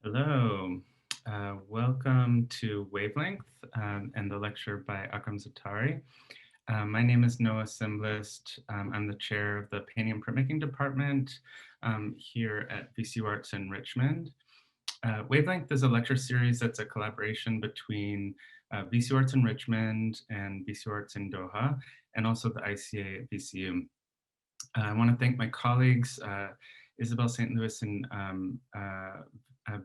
Hello, welcome to Wavelength and the lecture by Akram Zaatari. My name is Noah Simblist. I'm the chair of the Painting and Printmaking Department here at VCUarts in Richmond. Wavelength is a lecture series that's a collaboration between VCUarts in Richmond and VCUarts in Doha, and also the ICA at VCU. I want to thank my colleagues, Isabel St. Louis and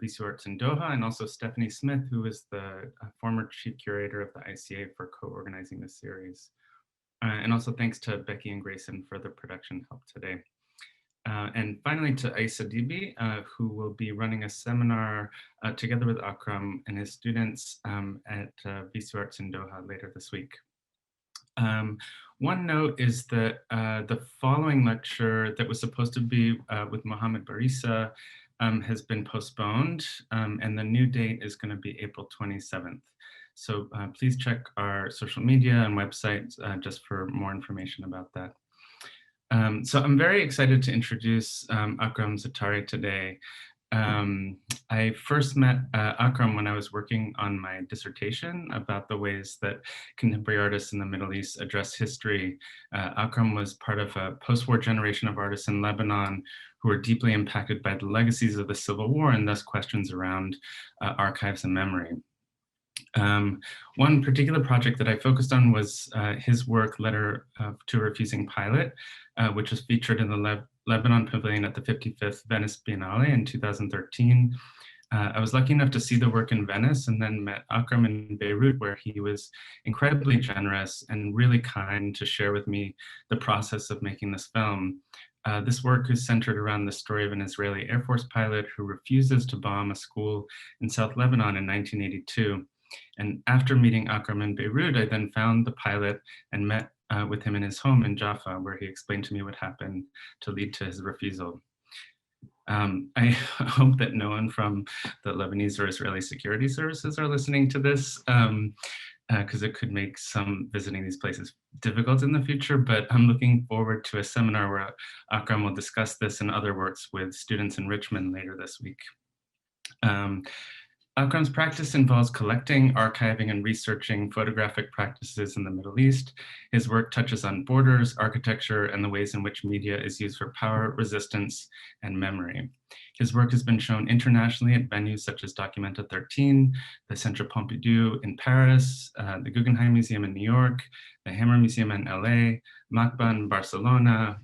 VCUarts in Doha, and also Stephanie Smith, who is the former chief curator of the ICA for co-organizing this series. And also thanks to Becky and Grayson for the production help today. And finally to Aisa Dibi, who will be running a seminar together with Akram and his students at VCUarts in Doha later this week. One note is that the following lecture that was supposed to be with Mohammed Barisa has been postponed, and the new date is going to be April 27th. So please check our social media and website just for more information about that. So I'm very excited to introduce Akram Zaatari today. I first met Akram when I was working on my dissertation about the ways that contemporary artists in the Middle East address history. Akram was part of a post-war generation of artists in Lebanon who were deeply impacted by the legacies of the Civil War and thus questions around archives and memory. One particular project that I focused on was his work, Letter to a Refusing Pilot, which was featured in the Lebanon Pavilion at the 55th Venice Biennale in 2013. I was lucky enough to see the work in Venice and then met Akram in Beirut, where he was incredibly generous and really kind to share with me the process of making this film. This work is centered around the story of an Israeli Air Force pilot who refuses to bomb a school in South Lebanon in 1982. And after meeting Akram in Beirut, I then found the pilot and met with him in his home in Jaffa, where he explained to me what happened to lead to his refusal. I hope that no one from the Lebanese or Israeli security services are listening to this, because it could make some visiting these places difficult in the future, but I'm looking forward to a seminar where Akram will discuss this and other works with students in Richmond later this week. Akram's practice involves collecting, archiving, and researching photographic practices in the Middle East. His work touches on borders, architecture, and the ways in which media is used for power, resistance, and memory. His work has been shown internationally at venues such as Documenta 13, the Centre Pompidou in Paris, the Guggenheim Museum in New York, the Hammer Museum in LA, MACBA in Barcelona,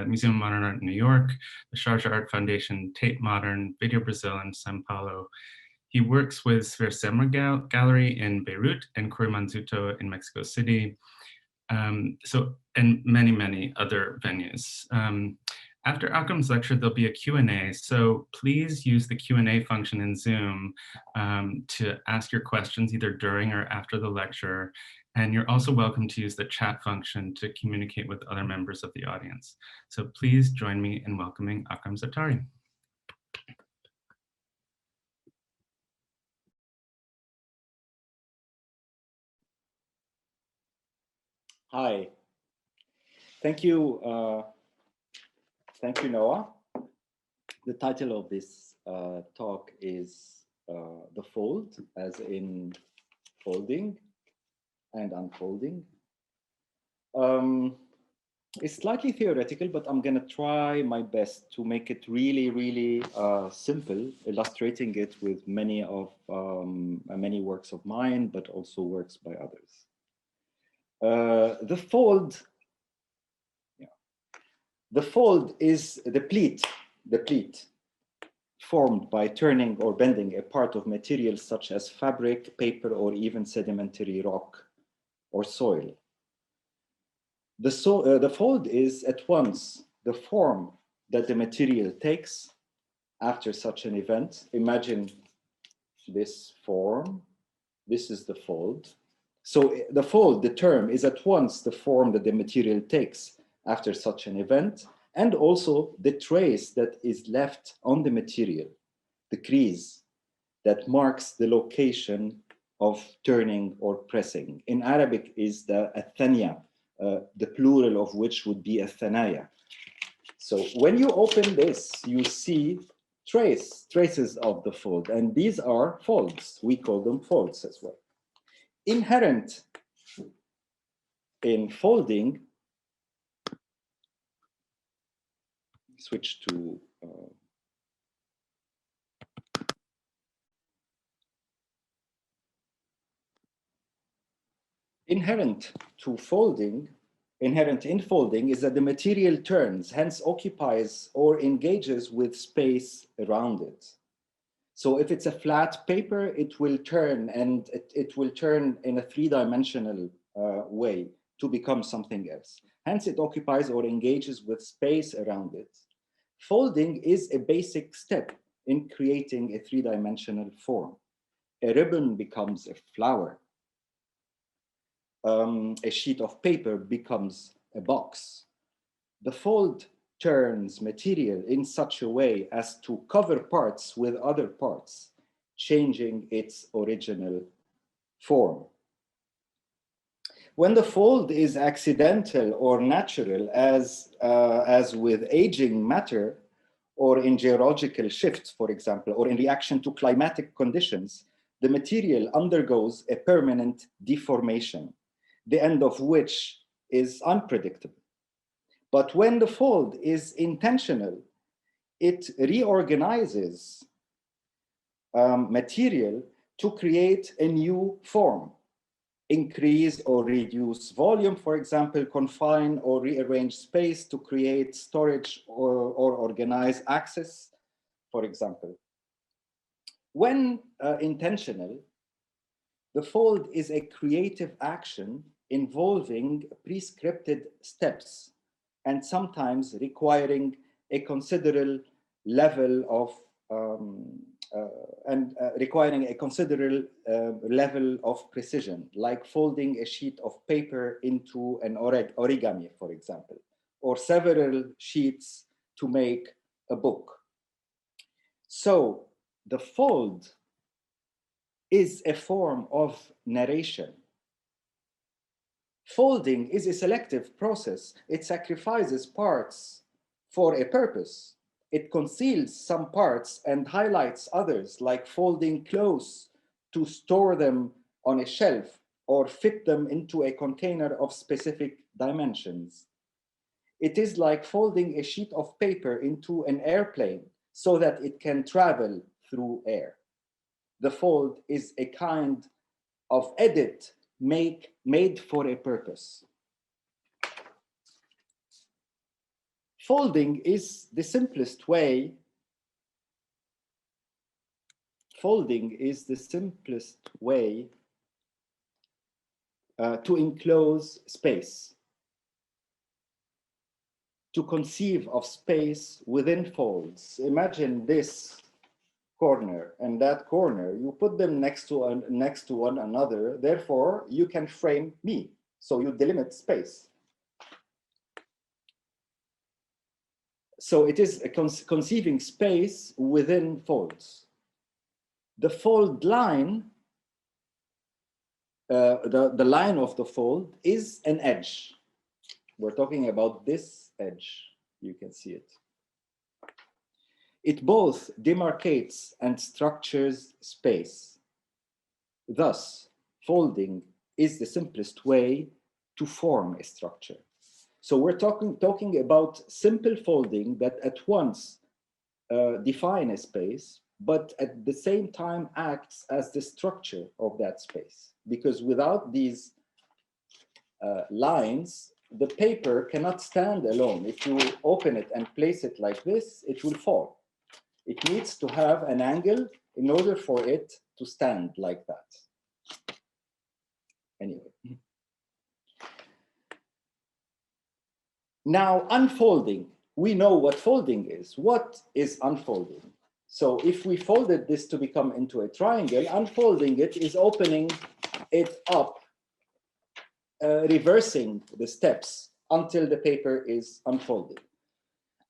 Museum of Modern Art in New York, the Sharjah Art Foundation, Tate Modern, Video Brazil, and Sao Paulo. He works with Sversemra Gallery in Beirut and Manzuto in Mexico City, and many, many other venues. After Akram's lecture, there'll be a Q&A, so please use the Q&A function in Zoom to ask your questions either during or after the lecture. And you're also welcome to use the chat function to communicate with other members of the audience. So please join me in welcoming Akram Zaatari. Hi, thank you, Noah. The title of this talk is The Fold, as in folding and unfolding. It's slightly theoretical, but I'm gonna try my best to make it really, really simple, illustrating it with many works of mine, but also works by others. The fold is the pleat formed by turning or bending a part of materials such as fabric, paper, or even sedimentary rock or soil. The fold is at once the form that the material takes after such an event. Imagine this form. This is the fold. So the fold, the term, is at once the form that the material takes after such an event, and also the trace that is left on the material, the crease that marks the location of turning or pressing. In Arabic is the athania, the plural of which would be athanaya. So when you open this, you see traces of the fold, and these are folds. We call them folds as well. Inherent in folding, switch to inherent in folding is that the material turns, hence occupies or engages with space around it. So if it's a flat paper, it will turn, and it will turn in a three-dimensional way to become something else. Hence, it occupies or engages with space around it. Folding is a basic step in creating a three-dimensional form. A ribbon becomes a flower. A sheet of paper becomes a box. The fold turns material in such a way as to cover parts with other parts, changing its original form. When the fold is accidental or natural, as with aging matter, or in geological shifts, for example, or in reaction to climatic conditions, the material undergoes a permanent deformation, the end of which is unpredictable. But when the fold is intentional, it reorganizes material to create a new form, increase or reduce volume, for example, confine or rearrange space to create storage or organize access, for example. When intentional, the fold is a creative action involving prescripted steps and sometimes requiring a considerable level of precision, like folding a sheet of paper into an origami, for example, or several sheets to make a book. So the fold is a form of narration. Folding is a selective process. It sacrifices parts for a purpose. It conceals some parts and highlights others, like folding clothes to store them on a shelf or fit them into a container of specific dimensions. It is like folding a sheet of paper into an airplane so that it can travel through air. The fold is a kind of edit made for a purpose. Folding is the simplest way. Folding is the simplest way to enclose space, to conceive of space within folds. Imagine this corner and that corner. You put them next to one another. Therefore, you can frame me. So you delimit space. So it is a conceiving space within folds. The fold line, the line of the fold is an edge. We're talking about this edge. You can see it. It both demarcates and structures space. Thus, folding is the simplest way to form a structure. So we're talking about simple folding that at once define a space, but at the same time acts as the structure of that space. Because without these lines, the paper cannot stand alone. If you open it and place it like this, it will fall. It needs to have an angle in order for it to stand like that. Anyway. Now, unfolding. We know what folding is. What is unfolding? So if we folded this to become into a triangle, unfolding it is opening it up, reversing the steps until the paper is unfolded.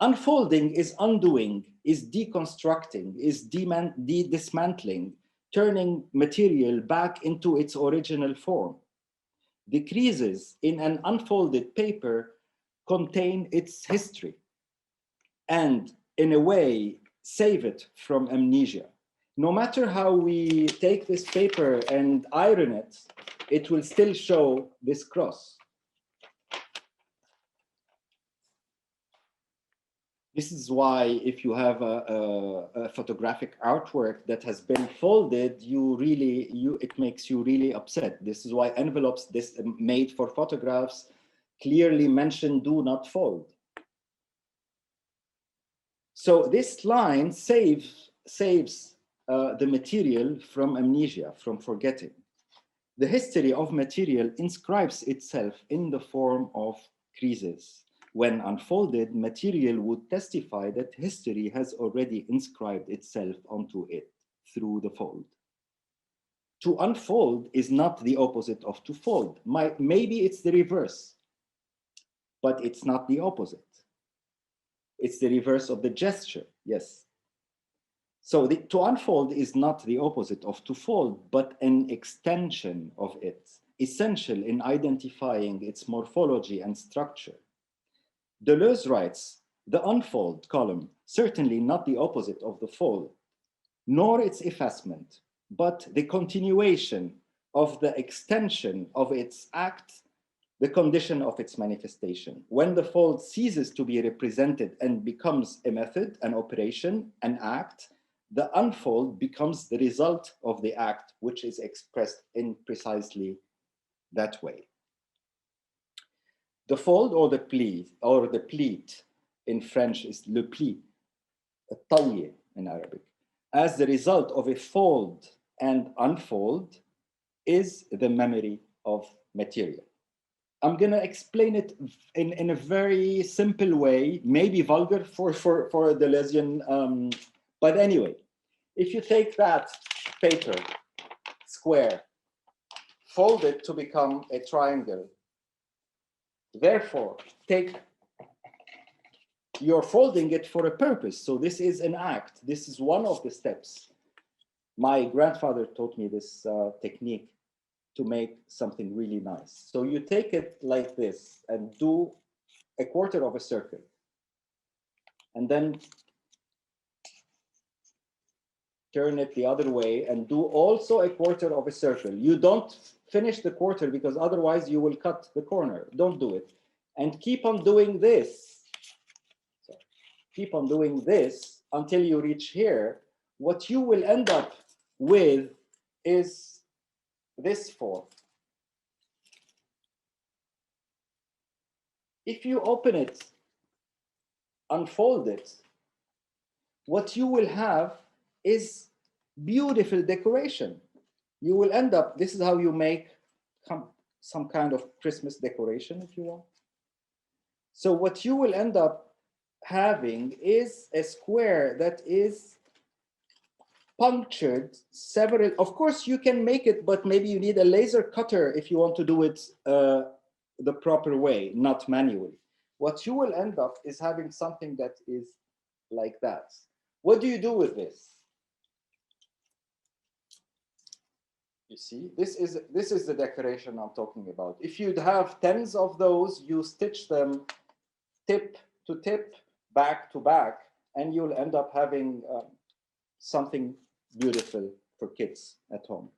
Unfolding is undoing, is deconstructing, is dismantling, turning material back into its original form. The creases in an unfolded paper contain its history and, in a way, save it from amnesia. No matter how we take this paper and iron it, it will still show this cross. This is why if you have a photographic artwork that has been folded, it makes you really upset. This is why envelopes made for photographs clearly mention do not fold. So this line saves the material from amnesia, from forgetting. The history of material inscribes itself in the form of creases. When unfolded, material would testify that history has already inscribed itself onto it through the fold. To unfold is not the opposite of to fold. Maybe it's the reverse, but it's not the opposite. It's the reverse of the gesture, yes. So to unfold is not the opposite of to fold, but an extension of it, essential in identifying its morphology and structure. Deleuze writes, the unfold column, certainly not the opposite of the fold, nor its effacement, but the continuation of the extension of its act, the condition of its manifestation. When the fold ceases to be represented and becomes a method, an operation, an act, the unfold becomes the result of the act, which is expressed in precisely that way. The fold or the pleat in French is le pli, الطوية in Arabic, as the result of a fold and unfold is the memory of material. I'm gonna explain it in a very simple way, maybe vulgar for a Deleuzian, but anyway, if you take that paper, square, fold it to become a triangle, therefore, you're folding it for a purpose. So this is an act. This is one of the steps. My grandfather taught me this technique to make something really nice. So you take it like this and do a quarter of a circle. And then turn it the other way and do also a quarter of a circle. You don't finish the quarter because otherwise you will cut the corner. Don't do it. And keep on doing this. So keep on doing this until you reach here. What you will end up with is this form. If you open it, unfold it, what you will have is beautiful decoration. You will end up, this is how you make some kind of Christmas decoration, if you want. So what you will end up having is a square that is punctured several, of course you can make it, but maybe you need a laser cutter if you want to do it the proper way, not manually. What you will end up is having something that is like that. What do you do with this? You see, this is the decoration I'm talking about. If you'd have tens of those, you stitch them tip to tip, back to back, and you'll end up having something beautiful for kids at home.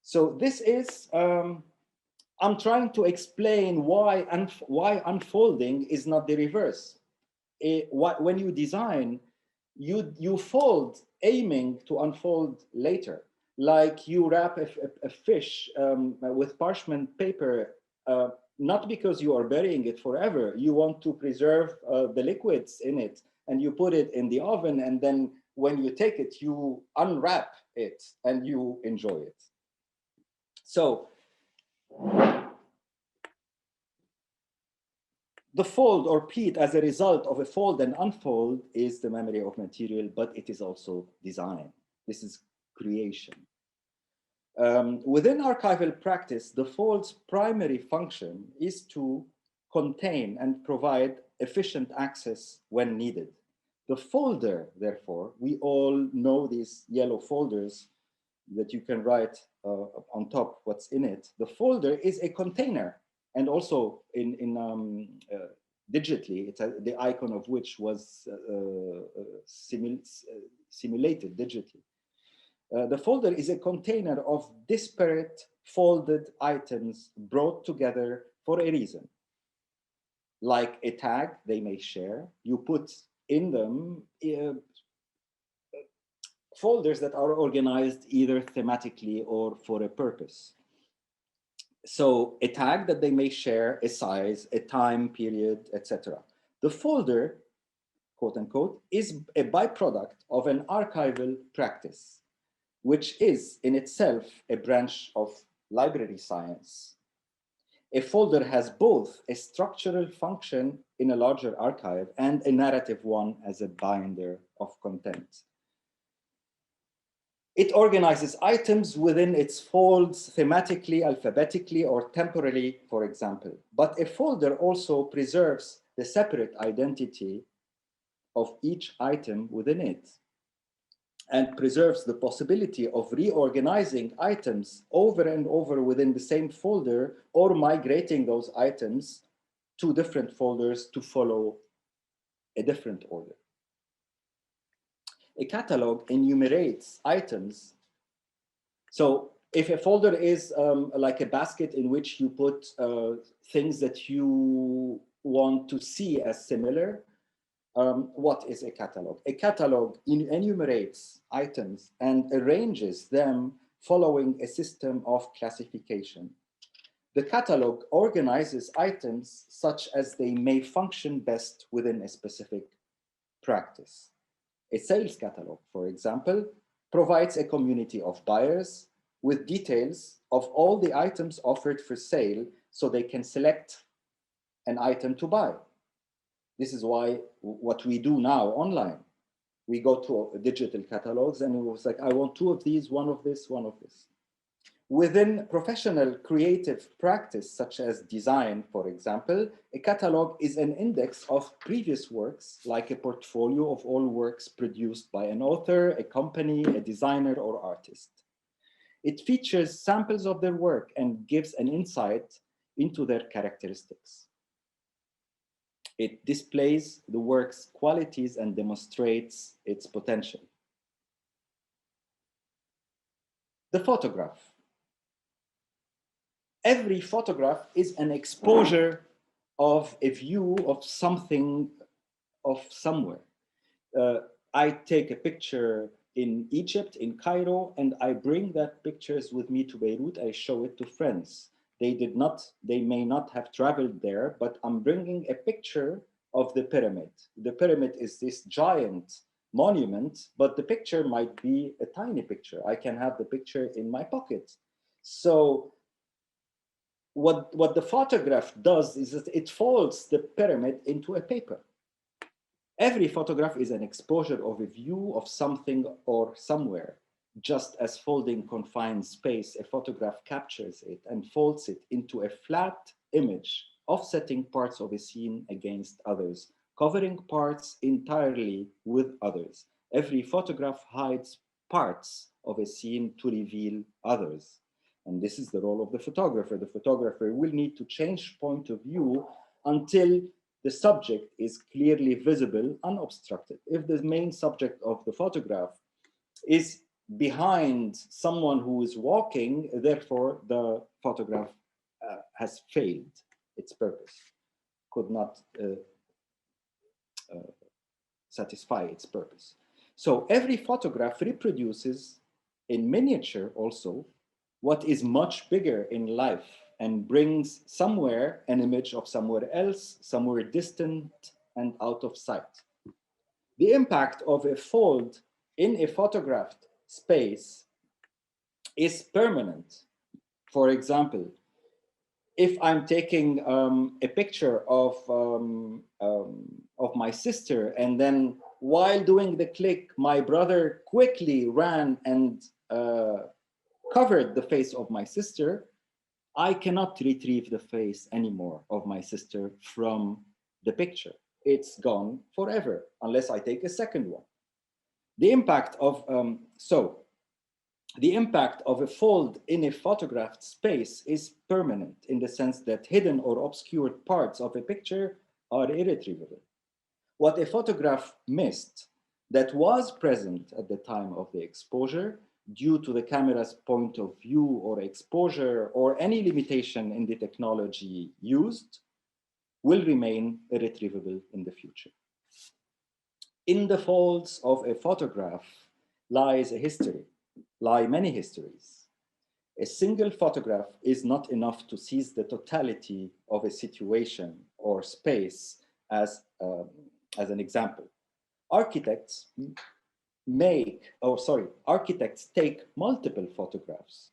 So this is, I'm trying to explain why unfolding is not the reverse. When you design, you fold aiming to unfold later. Like you wrap a fish with parchment paper, not because you are burying it forever. You want to preserve the liquids in it, and you put it in the oven, and then when you take it, you unwrap it and you enjoy it. So the fold or pleat as a result of a fold and unfold is the memory of material, but it is also design. This is creation. Within archival practice, the fold's primary function is to contain and provide efficient access when needed. The folder, therefore, we all know these yellow folders that you can write on top what's in it. The folder is a container, and also in digitally, the icon of which was simulated digitally. The folder is a container of disparate folded items brought together for a reason. Like a tag they may share, you put in them folders that are organized either thematically or for a purpose. So a tag that they may share, a size, a time period, etc. The folder, quote unquote, is a byproduct of an archival practice, which is in itself a branch of library science. A folder has both a structural function in a larger archive and a narrative one as a binder of content. It organizes items within its folds thematically, alphabetically, or temporally, for example. But a folder also preserves the separate identity of each item within it and preserves the possibility of reorganizing items over and over within the same folder or migrating those items to different folders to follow a different order. A catalog enumerates items. So if a folder is like a basket in which you put things that you want to see as similar, what is a catalog? A catalog enumerates items and arranges them following a system of classification. The catalog organizes items such as they may function best within a specific practice. A sales catalog, for example, provides a community of buyers with details of all the items offered for sale so they can select an item to buy. This is why what we do now online, we go to digital catalogs and it was like, I want 2 of these, 1 of this, 1 of this. Within professional creative practice, such as design, for example, a catalog is an index of previous works, like a portfolio of all works produced by an author, a company, a designer, or artist. It features samples of their work and gives an insight into their characteristics. It displays the work's qualities and demonstrates its potential. The photograph. Every photograph is an exposure of a view of something, of somewhere. I take a picture in Egypt, in Cairo, and I bring that pictures with me to Beirut. I show it to friends. They may not have traveled there, but I'm bringing a picture of the pyramid. The pyramid is this giant monument, but the picture might be a tiny picture. I can have the picture in my pocket. So what the photograph does is that it folds the pyramid into a paper. Every photograph is an exposure of a view of something or somewhere. Just as folding confines space, a photograph captures it and folds it into a flat image, offsetting parts of a scene against others, covering parts entirely with others. Every photograph hides parts of a scene to reveal others. And this is the role of the photographer. The photographer will need to change point of view until the subject is clearly visible, unobstructed. If the main subject of the photograph is behind someone who is walking, therefore the photograph has failed its purpose, could not satisfy its purpose. So every photograph reproduces in miniature also what is much bigger in life and brings somewhere an image of somewhere else, somewhere distant and out of sight. The impact of a fold in a photographed space is permanent. For example, if I'm taking a picture of my sister, and then while doing the click, my brother quickly ran and covered the face of my sister, I cannot retrieve the face anymore of my sister from the picture. It's gone forever, unless I take a second one. The impact of, the impact of a fold in a photographed space is permanent in the sense that hidden or obscured parts of a picture are irretrievable. What a photograph missed that was present at the time of the exposure due to the camera's point of view or exposure or any limitation in the technology used will remain irretrievable in the future. In the folds of a photograph lies a history, lie many histories. A single photograph is not enough to seize the totality of a situation or space as an example. Architects take multiple photographs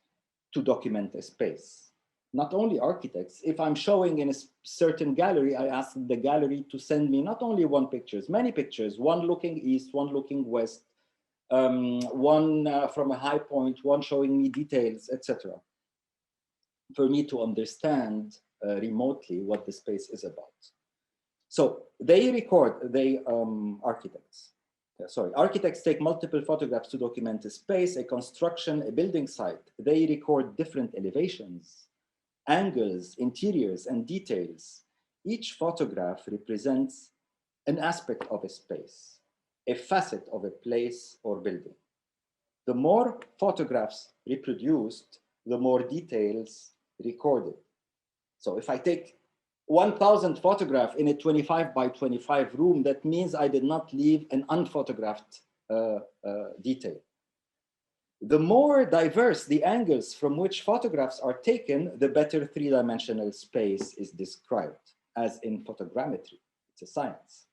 to document a space. Not only architects, if I'm showing in a certain gallery, I ask the gallery to send me not only one picture, many pictures, one looking east, one looking west, one from a high point, one showing me details, etc. For me to understand remotely what the space is about. So they record, architects take multiple photographs to document a space, a construction, a building site. They record different elevations, angles, interiors, and details. Each photograph represents an aspect of a space, a facet of a place or building. The more photographs reproduced, the more details recorded. So if I take 1,000 photographs in a 25 by 25 room, that means I did not leave an unphotographed detail. The more diverse the angles from which photographs are taken, the better three-dimensional space is described, as in photogrammetry. It's a science.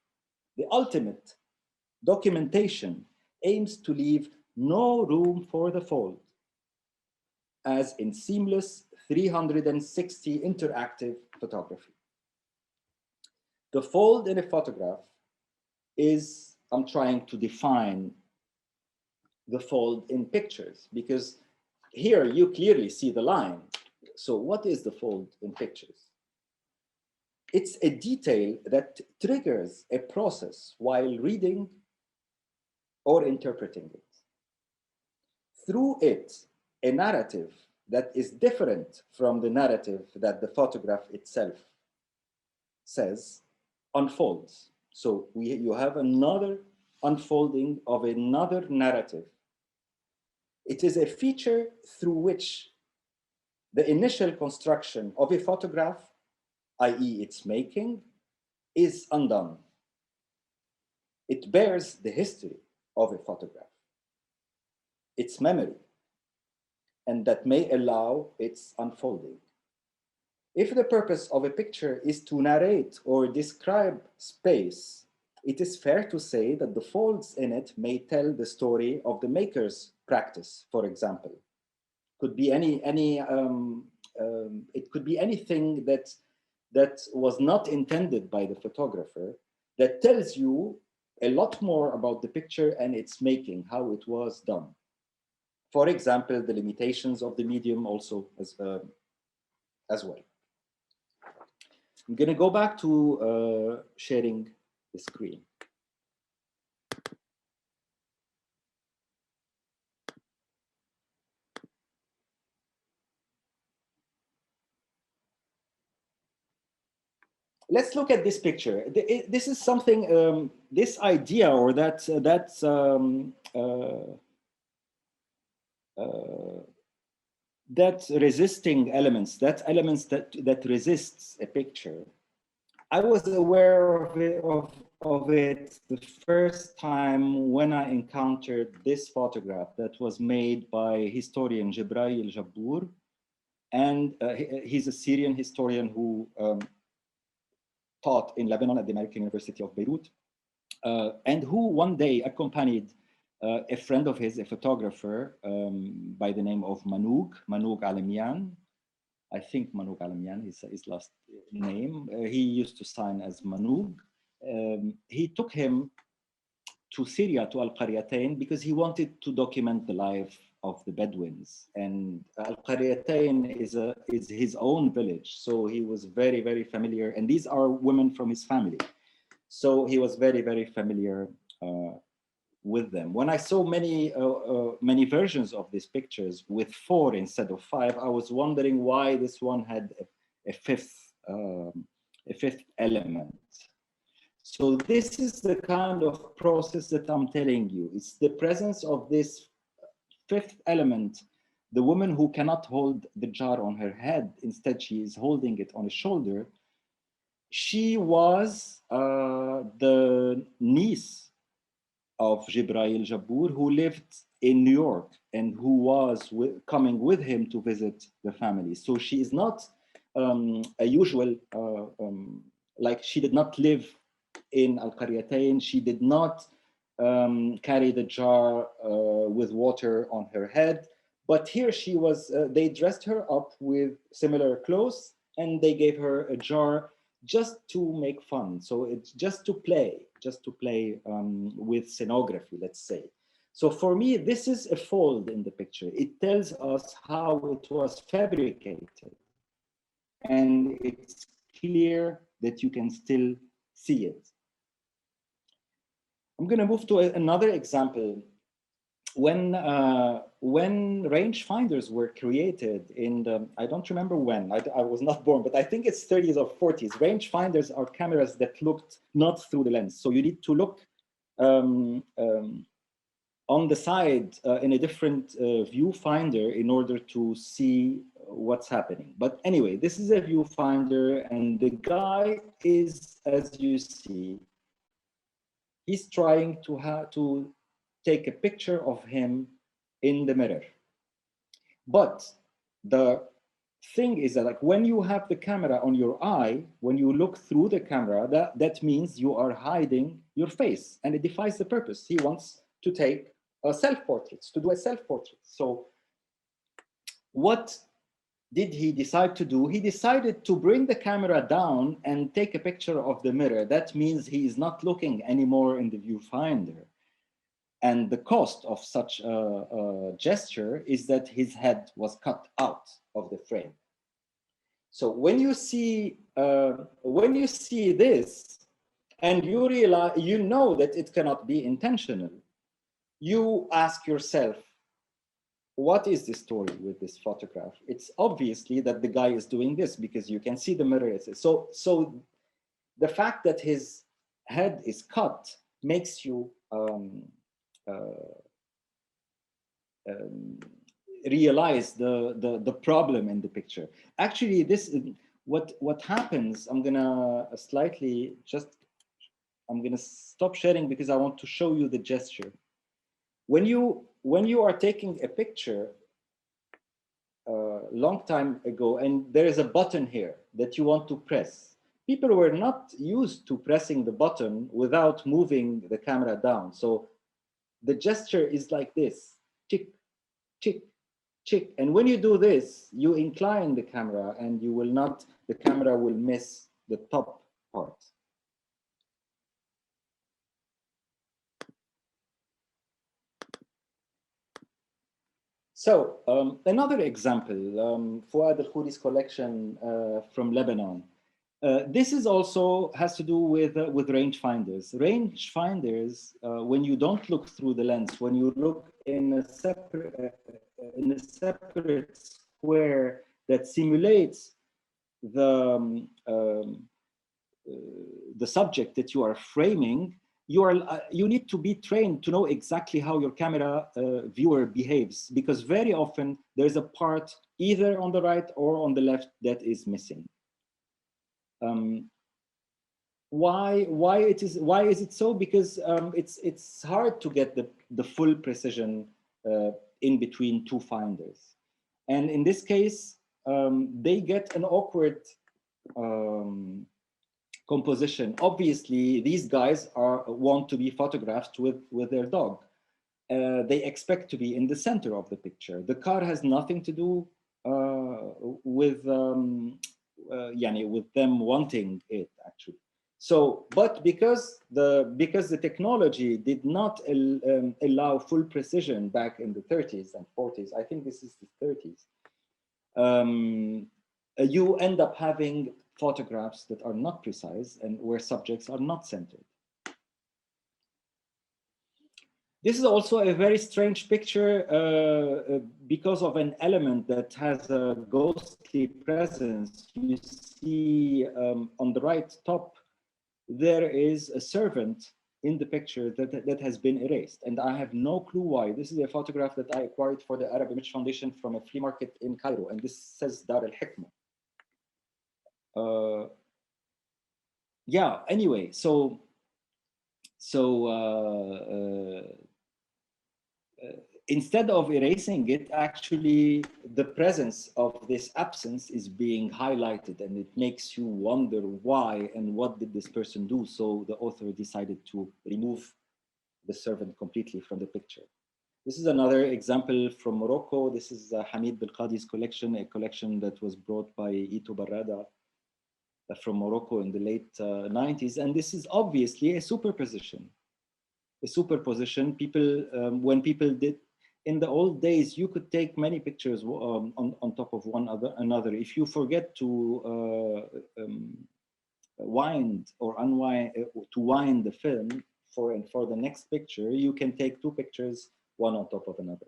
The ultimate documentation aims to leave no room for the fold, as in seamless 360 interactive photography. The fold in a photograph is, I'm trying to define the fold in pictures, because here you clearly see the line. So what is the fold in pictures? It's a detail that triggers a process while reading or interpreting it. Through it, a narrative that is different from the narrative that the photograph itself says unfolds. So you have another unfolding of another narrative. It is a feature through which the initial construction of a photograph, i.e. its making, is undone. It bears the history of a photograph, its memory, and that may allow its unfolding. If the purpose of a picture is to narrate or describe space, it is fair to say that the folds in it may tell the story of the maker's practice, for example. Could be it could be anything that was not intended by the photographer, that tells you a lot more about the picture and its making, how it was done. For example, the limitations of the medium also as well. I'm going to go back to sharing the screen. Let's look at this picture. This is something, this idea or that resisting elements, that resists a picture. I was aware of it the first time when I encountered this photograph that was made by historian Jibrail Jabbour, and he's a Syrian historian who taught in Lebanon at the American University of Beirut, and who one day accompanied a friend of his, a photographer by the name of Manoug Alamian. I think Manoug Alamian is his last name. He used to sign as Manoug. He took him to Syria, to Al-Qaryatain, because he wanted to document the life of the Bedouins. And Al-Qaryatain is his own village. So he was very, very familiar. And these are women from his family. So he was very, very familiar with them. When I saw many versions of these pictures with 4 instead of 5, I was wondering why this one had a fifth element. So this is the kind of process that I'm telling you. It's the presence of this fifth element, the woman who cannot hold the jar on her head, instead she is holding it on his shoulder. She was the niece of Jibrail Jabbour, who lived in New York and who was coming with him to visit the family. So she is not a usual, like she did not live in Al-Qaryatain. She did not carry the jar with water on her head. But here she was, they dressed her up with similar clothes and they gave her a jar just to make fun. So it's just to play with scenography, let's say. So for me, this is a fold in the picture. It tells us how it was fabricated. And it's clear that you can still see it. I'm going to move to another example. When rangefinders were created in the, I don't remember when, I was not born, but I think it's 30s or 40s. Rangefinders are cameras that looked not through the lens. So you need to look on the side in a different viewfinder in order to see what's happening. But anyway, this is a viewfinder and the guy is, as you see, he's trying to take a picture of him in the mirror. But the thing is that, like, when you have the camera on your eye, when you look through the camera, that means you are hiding your face, and it defies the purpose. He wants to take a self-portrait, to do a self-portrait. So what did he decide to do? He decided to bring the camera down and take a picture of the mirror. That means he is not looking anymore in the viewfinder. And the cost of such a gesture is that his head was cut out of the frame. So when you see this, and you realize, you know that it cannot be intentional, you ask yourself, what is the story with this photograph? It's obviously that the guy is doing this because you can see the mirror. So the fact that his head is cut makes you realize the problem in the picture. Actually, this is what happens. I'm gonna stop sharing because I want to show you the gesture. When you are taking a picture long time ago, and there is a button here that you want to press, people were not used to pressing the button without moving the camera down. So the gesture is like this, tick, tick, tick. And when you do this, you incline the camera and you will not, the camera will miss the top part. So another example, Fouad Al-Khouri's collection from Lebanon. This is also has to do with rangefinders. Rangefinders, when you don't look through the lens, when you look in a separate square that simulates the subject that you are framing, you need to be trained to know exactly how your camera viewer behaves, because very often there's a part either on the right or on the left that is missing. Why is it so? Because it's hard to get the full precision in between two finders, and in this case they get an awkward composition. Obviously, these guys want to be photographed with their dog. They expect to be in the center of the picture. The car has nothing to do with them wanting it, actually. So, but because the technology did not allow full precision back in the 30s and 40s, I think this is the 30s, you end up having photographs that are not precise and where subjects are not centered. This is also a very strange picture because of an element that has a ghostly presence. You see on the right top there is a servant in the picture that has been erased. And I have no clue why. This is a photograph that I acquired for the Arab Image Foundation from a flea market in Cairo. And this says Dar al-Hikmah. Yeah, anyway, instead of erasing it, actually the presence of this absence is being highlighted, and it makes you wonder why and what did this person do. So the author decided to remove the servant completely from the picture. This is another example from Morocco. This is Hamid Belqadi's collection, a collection that was brought by Ito Barrada from Morocco in the late 90s. And this is obviously a superposition. A superposition. People, when people did, in the old days, you could take many pictures on top of another. If you forget to wind or unwind, to wind the film for the next picture, you can take two pictures, one on top of another.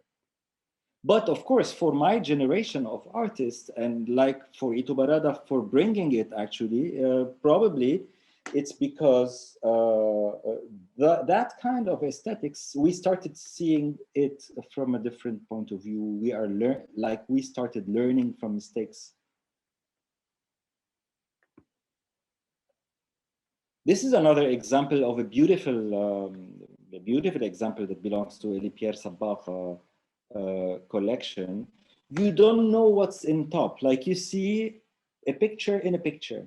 But of course, for my generation of artists, and like for Ito Barrada for bringing it, actually, probably it's because that kind of aesthetics, we started seeing it from a different point of view. We started learning from mistakes. This is another example of a beautiful example that belongs to Elie Pierre Sabbagh collection. You don't know what's in top. Like you see a picture in a picture.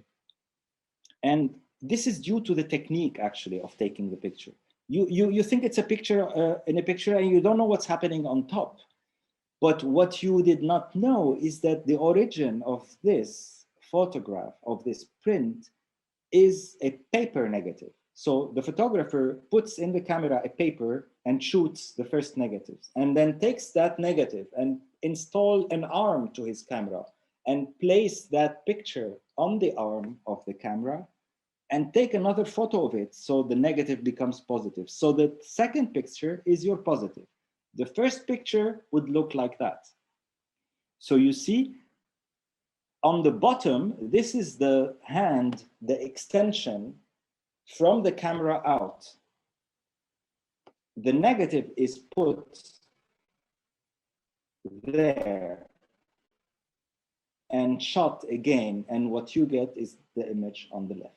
And this is due to the technique, actually, of taking the picture. You think it's a picture in a picture and you don't know what's happening on top. But what you did not know is that the origin of this photograph, of this print, is a paper negative. So the photographer puts in the camera a paper and shoots the first negatives, and then takes that negative and install an arm to his camera and place that picture on the arm of the camera and take another photo of it, so the negative becomes positive. So the second picture is your positive. The first picture would look like that. So you see, on the bottom, this is the hand, the extension from the camera out. The negative is put there and shot again, and what you get is the image on the left.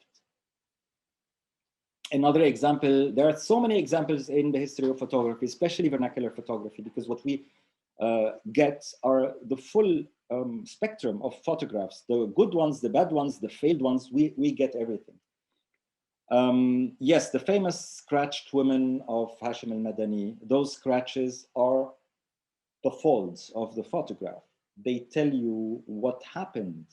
Another example, there are so many examples in the history of photography, especially vernacular photography, because what we get are the full spectrum of photographs, the good ones, the bad ones, the failed ones, we get everything. Yes, the famous scratched women of Hashim al-Madani, those scratches are the folds of the photograph. They tell you what happened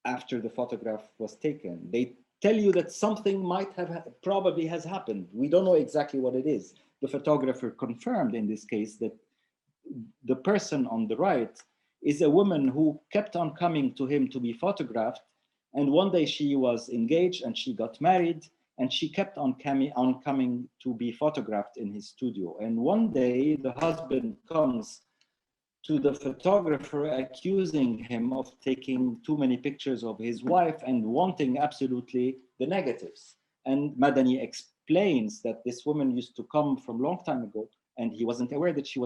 after the photograph was taken. They tell you that something might have probably has happened. We don't know exactly what it is. The photographer confirmed in this case that the person on the right is a woman who kept on coming to him to be photographed. And one day she was engaged and she got married, and she kept on coming to be photographed in his studio. And one day the husband comes to the photographer accusing him of taking too many pictures of his wife and wanting absolutely the negatives. And Madani explains that this woman used to come from a long time ago, and he wasn't aware that she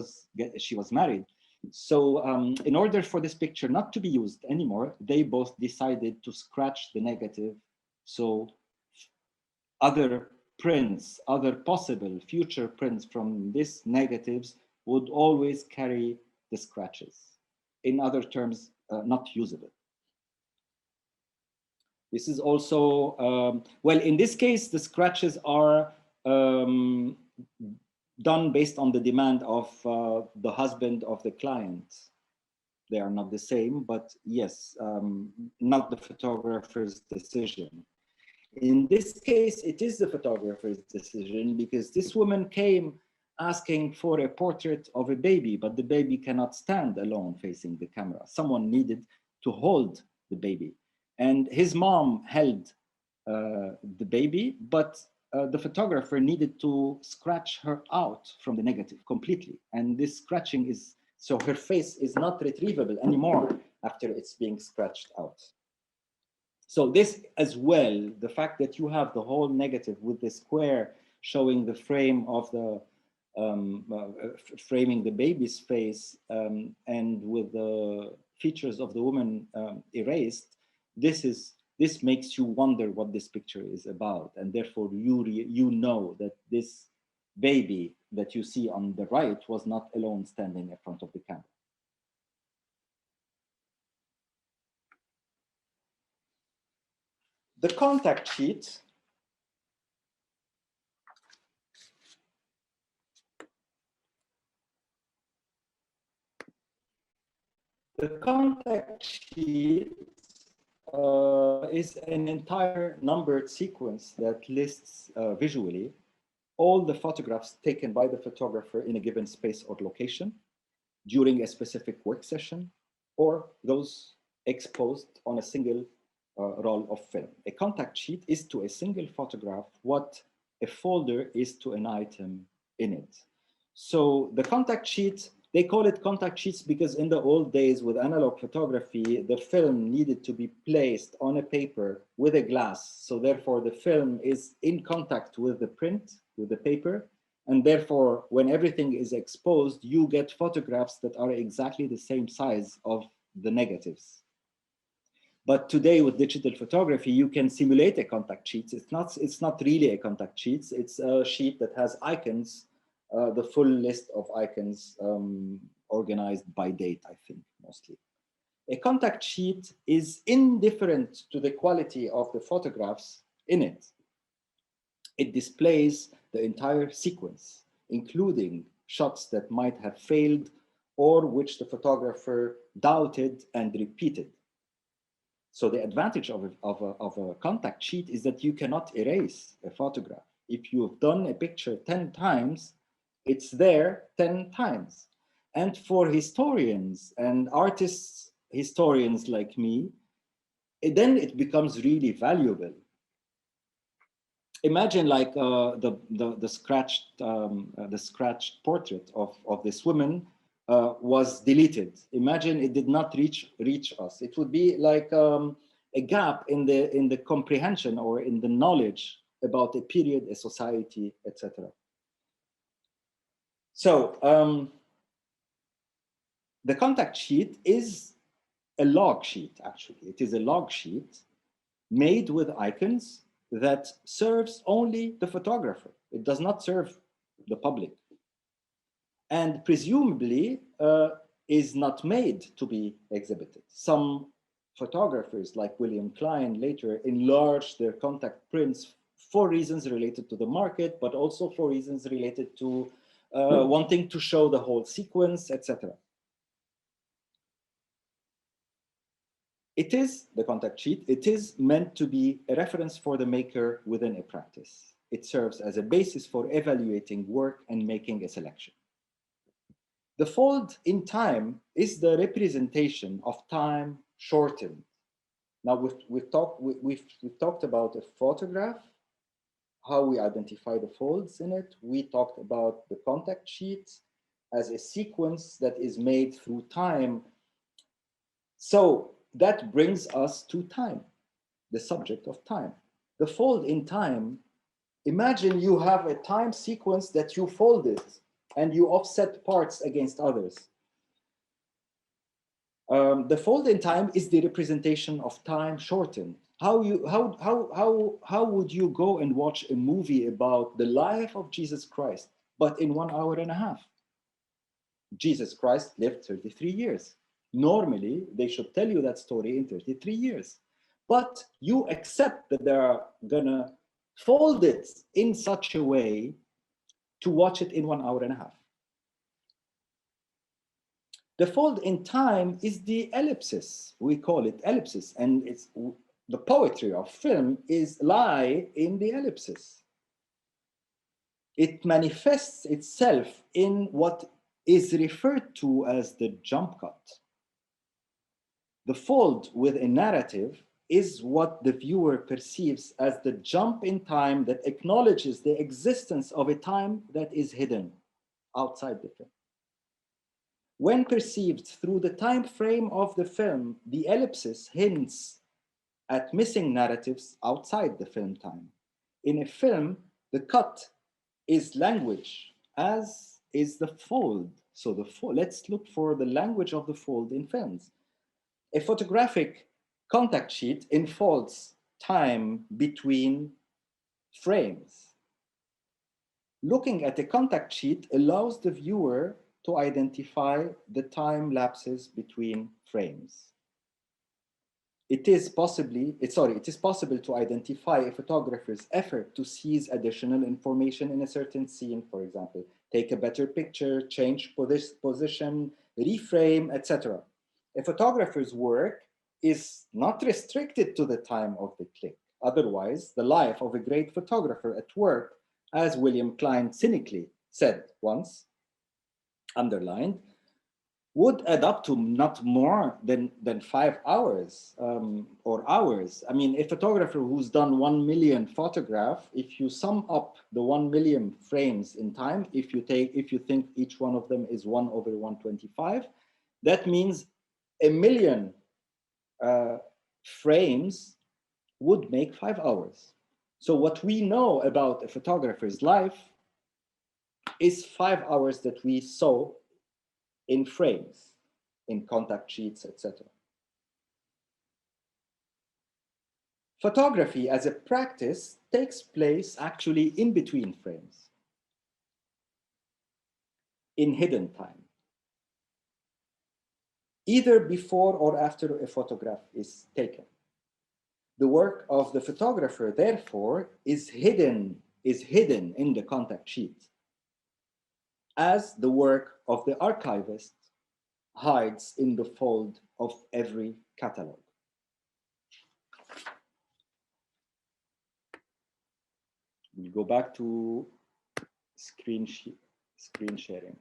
was married. So in order for this picture not to be used anymore, they both decided to scratch the negative. So other prints, other possible future prints from these negatives would always carry the scratches. In other terms, not usable. This is also, well, in this case, the scratches are done based on the demand of the husband of the client. They are not the same, but yes, not the photographer's decision. In this case, it is the photographer's decision, because this woman came asking for a portrait of a baby, but the baby cannot stand alone facing the camera. Someone needed to hold the baby. And his mom held the baby, but the photographer needed to scratch her out from the negative completely. And this scratching is, so her face is not retrievable anymore after it's being scratched out. So this as well, the fact that you have the whole negative with the square showing the frame of the, framing the baby's face, and with the features of the woman erased, this makes you wonder what this picture is about. And therefore you know that this baby that you see on the right was not alone standing in front of the camera. The contact sheet is an entire numbered sequence that lists visually all the photographs taken by the photographer in a given space or location during a specific work session, or those exposed on a single roll of film. A contact sheet is to a single photograph what a folder is to an item in it. So the contact sheet, they call it contact sheets because in the old days with analog photography, the film needed to be placed on a paper with a glass. So therefore the film is in contact with the print, with the paper. And therefore, when everything is exposed, you get photographs that are exactly the same size of the negatives. But today with digital photography, you can simulate a contact sheet. It's not really a contact sheet. It's a sheet that has icons, the full list of icons organized by date, I think, mostly. A contact sheet is indifferent to the quality of the photographs in it. It displays the entire sequence, including shots that might have failed or which the photographer doubted and repeated. So the advantage of a contact sheet is that you cannot erase a photograph. If you've done a picture 10 times, it's there 10 times. And for historians and artists, historians like me, then it becomes really valuable. Imagine like the scratched portrait of this woman was deleted. Imagine it did not reach us. It would be like a gap in the comprehension or in the knowledge about a period, a society, etc. So the contact sheet is a log sheet, actually. It is a log sheet made with icons that serves only the photographer. It does not serve the public. And presumably is not made to be exhibited. Some photographers like William Klein later enlarged their contact prints for reasons related to the market, but also for reasons related to wanting to show the whole sequence, etc. It is the contact sheet. It is meant to be a reference for the maker within a practice. It serves as a basis for evaluating work and making a selection. The fold in time is the representation of time shortened. Now we've talked about a photograph, how we identify the folds in it. We talked about the contact sheet as a sequence that is made through time. So that brings us to time, the subject of time. The fold in time, imagine you have a time sequence that you folded and you offset parts against others. The fold in time is the representation of time shortened. How would you go and watch a movie about the life of Jesus Christ, but in 1 hour and a half? Jesus Christ lived 33 years. Normally, they should tell you that story in 33 years. But you accept that they're gonna fold it in such a way to watch it in 1 hour and a half. The fold in time is the ellipsis. We call it ellipsis, and it's the poetry of film lie in the ellipsis. It manifests itself in what is referred to as the jump cut. The fold with a narrative is what the viewer perceives as the jump in time that acknowledges the existence of a time that is hidden outside the film. When perceived through the time frame of the film, the ellipsis hints at missing narratives outside the film time. In a film, the cut is language, as is the fold. So let's look for the language of the fold in films. A photographic contact sheet enfolds time between frames. Looking at a contact sheet allows the viewer to identify the time lapses between frames. It is possible to identify a photographer's effort to seize additional information in a certain scene, for example, take a better picture, change position, reframe, etc. A photographer's work is not restricted to the time of the click. Otherwise, the life of a great photographer at work, as William Klein cynically said once, underlined, would add up to not more than 5 hours or hours. I mean, a photographer who's done 1 million photographs, if you sum up the 1 million frames in time, if you think each one of them is 1/125, that means 1 million frames would make 5 hours. So what we know about a photographer's life is 5 hours that we saw in frames, in contact sheets, etc. Photography as a practice takes place actually in between frames, in hidden time, either before or after a photograph is taken. The work of the photographer, therefore, is hidden in the contact sheet, as the work of the archivist hides in the fold of every catalog. We'll go back to screen sharing.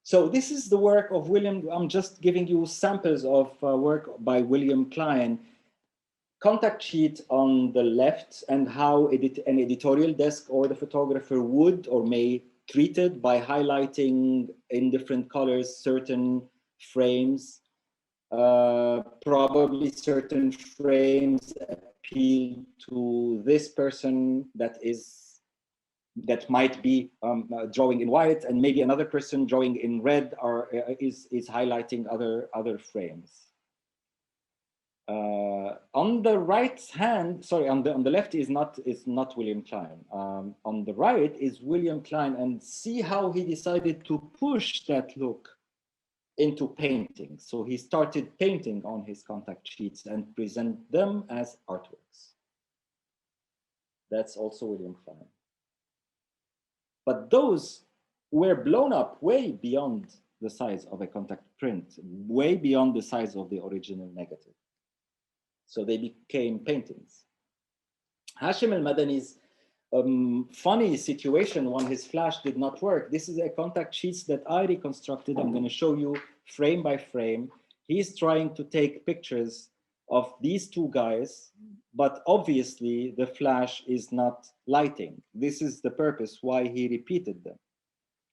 So this is the work of William. I'm just giving you samples of work by William Klein. Contact sheet on the left, and how an editorial desk or the photographer would or may treat it by highlighting in different colors certain frames. Probably certain frames appeal to this person that might be drawing in white, and maybe another person drawing in red is highlighting other frames. On the right hand, sorry, on the left is not William Klein. On the right is William Klein, and see how he decided to push that look into painting. So he started painting on his contact sheets and present them as artworks. That's also William Klein. But those were blown up way beyond the size of a contact print, way beyond the size of the original negative. So they became paintings. Hashim al-Madani's funny situation when his flash did not work. This is a contact sheets that I reconstructed. I'm going to show you frame by frame. He's trying to take pictures of these two guys, but obviously the flash is not lighting. This is the purpose why he repeated them.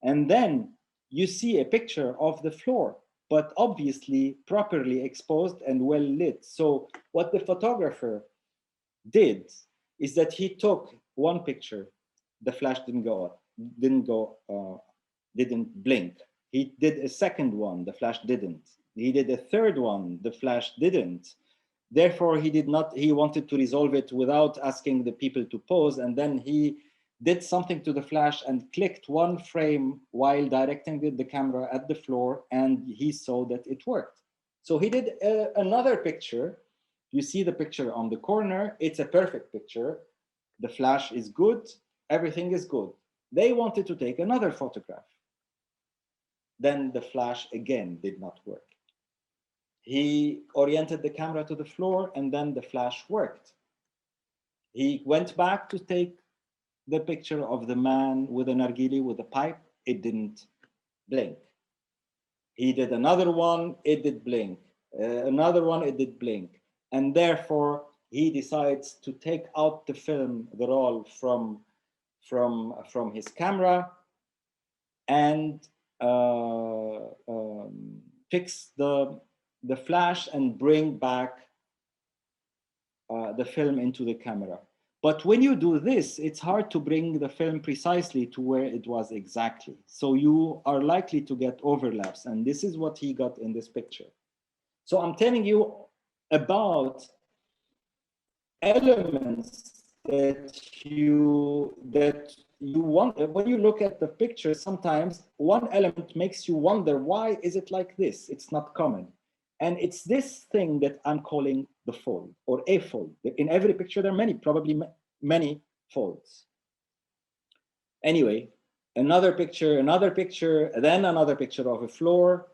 And then you see a picture of the floor, but obviously properly exposed and well lit. So what the photographer did is that he took one picture, the flash didn't blink. He did a second one, the flash didn't. He did a third one, the flash didn't. Therefore, he wanted to resolve it without asking the people to pause, and then he did something to the flash and clicked one frame while directing the camera at the floor, and he saw that it worked. So he did another picture. You see the picture on the corner, it's a perfect picture. The flash is good, everything is good. They wanted to take another photograph. Then the flash again did not work. He oriented the camera to the floor, and then the flash worked. He went back to take the picture of the man with an nargile with a pipe. It didn't blink. He did another one, it did blink. Another one, it did blink. And therefore, he decides to take out the film, the roll from his camera, and fix the flash and bring back the film into the camera. But when you do this, it's hard to bring the film precisely to where it was exactly. So you are likely to get overlaps. And this is what he got in this picture. So I'm telling you about elements that you want. When you look at the picture, sometimes one element makes you wonder, why is it like this? It's not common. And it's this thing that I'm calling the fold or a fold. In every picture, there are many, probably many folds. Anyway, another picture, then another picture of a floor,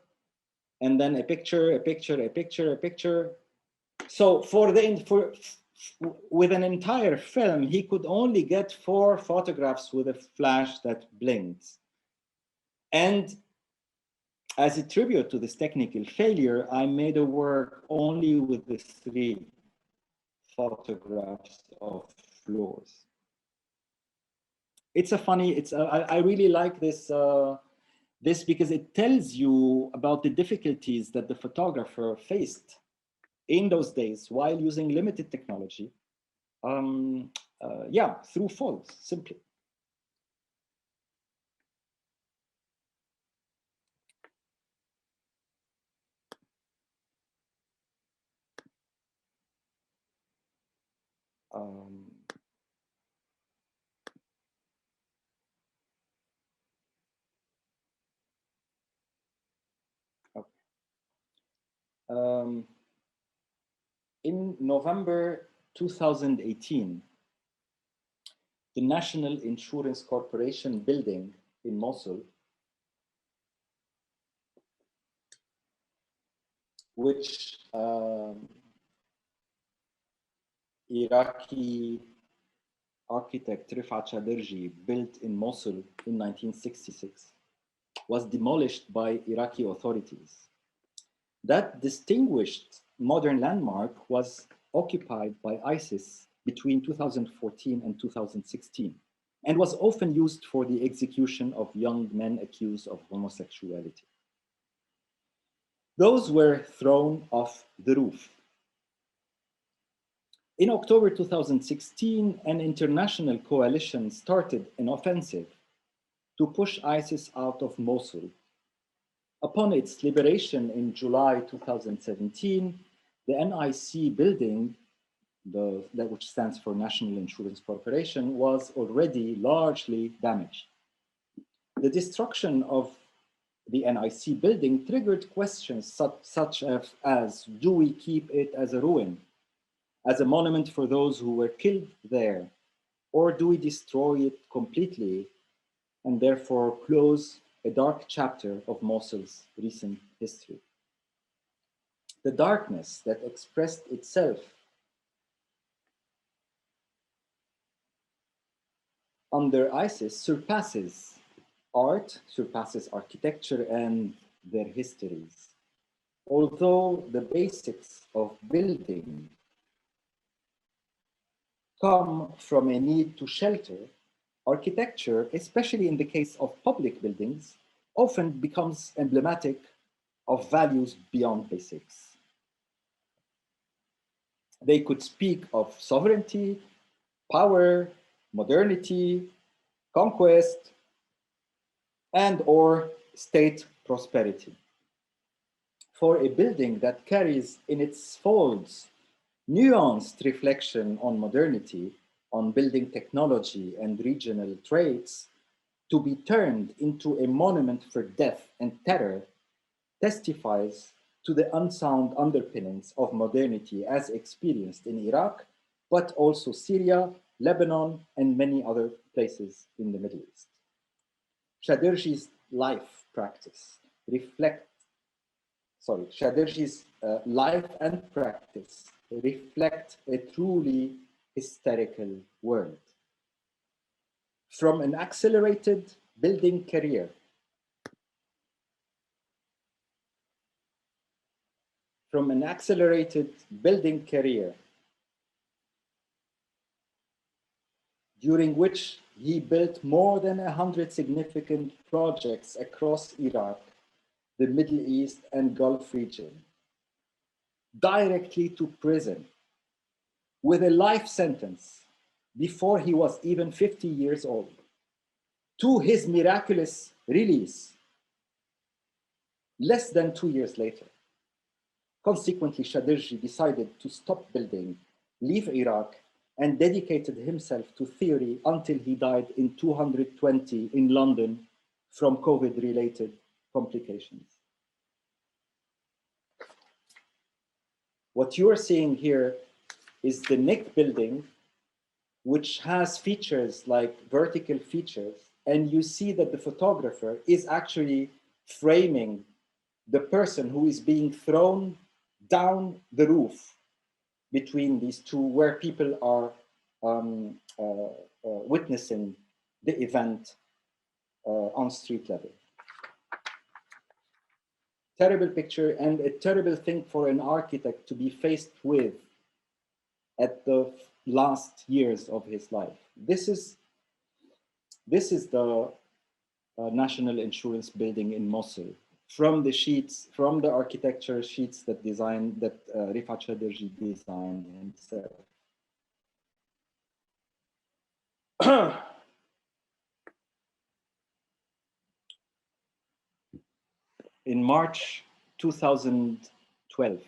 and then a picture, a picture, a picture, a picture. So with an entire film, he could only get 4 photographs with a flash that blinks. And as a tribute to this technical failure, I made a work only with the 3 photographs of floors. It's a funny, I really like this, this because it tells you about the difficulties that the photographer faced in those days while using limited technology. Yeah, through folds, simply. In November 2018, the National Insurance Corporation building in Mosul, which Iraqi architect Rifat Chaderji built in Mosul in 1966, was demolished by Iraqi authorities. That distinguished modern landmark was occupied by ISIS between 2014 and 2016, and was often used for the execution of young men accused of homosexuality. Those were thrown off the roof. In October 2016, an international coalition started an offensive to push ISIS out of Mosul. Upon its liberation in July 2017, the NIC building, which stands for National Insurance Corporation, was already largely damaged. The destruction of the NIC building triggered questions such as, do we keep it as a ruin, as a monument for those who were killed there, or do we destroy it completely and therefore close a dark chapter of Mosul's recent history? The darkness that expressed itself under ISIS surpasses art, surpasses architecture and their histories. Although the basics of building come from a need to shelter, architecture, especially in the case of public buildings, often becomes emblematic of values beyond basics. They could speak of sovereignty, power, modernity, conquest, and or state prosperity. For a building that carries in its folds nuanced reflection on modernity, on building technology and regional traits, to be turned into a monument for death and terror testifies to the unsound underpinnings of modernity as experienced in Iraq, but also Syria, Lebanon, and many other places in the Middle East. Chaderji's life and practice reflect a truly hysterical world. From an accelerated building career, during which he built more than 100 significant projects across Iraq, the Middle East and Gulf region, directly to prison with a life sentence before he was even 50 years old, to his miraculous release less than 2 years later. Consequently, Shadirji decided to stop building, leave Iraq, and dedicated himself to theory until he died in 220 in London from COVID-related complications. What you are seeing here is the Nick building, which has features like vertical features, and you see that the photographer is actually framing the person who is being thrown down the roof between these two, where people are witnessing the event on street level. Terrible picture, and a terrible thing for an architect to be faced with at the last years of his life. This is the National Insurance Building in Mosul. From the sheets, from the architecture sheets that Rifat Shadirji designed himself. In March 2012,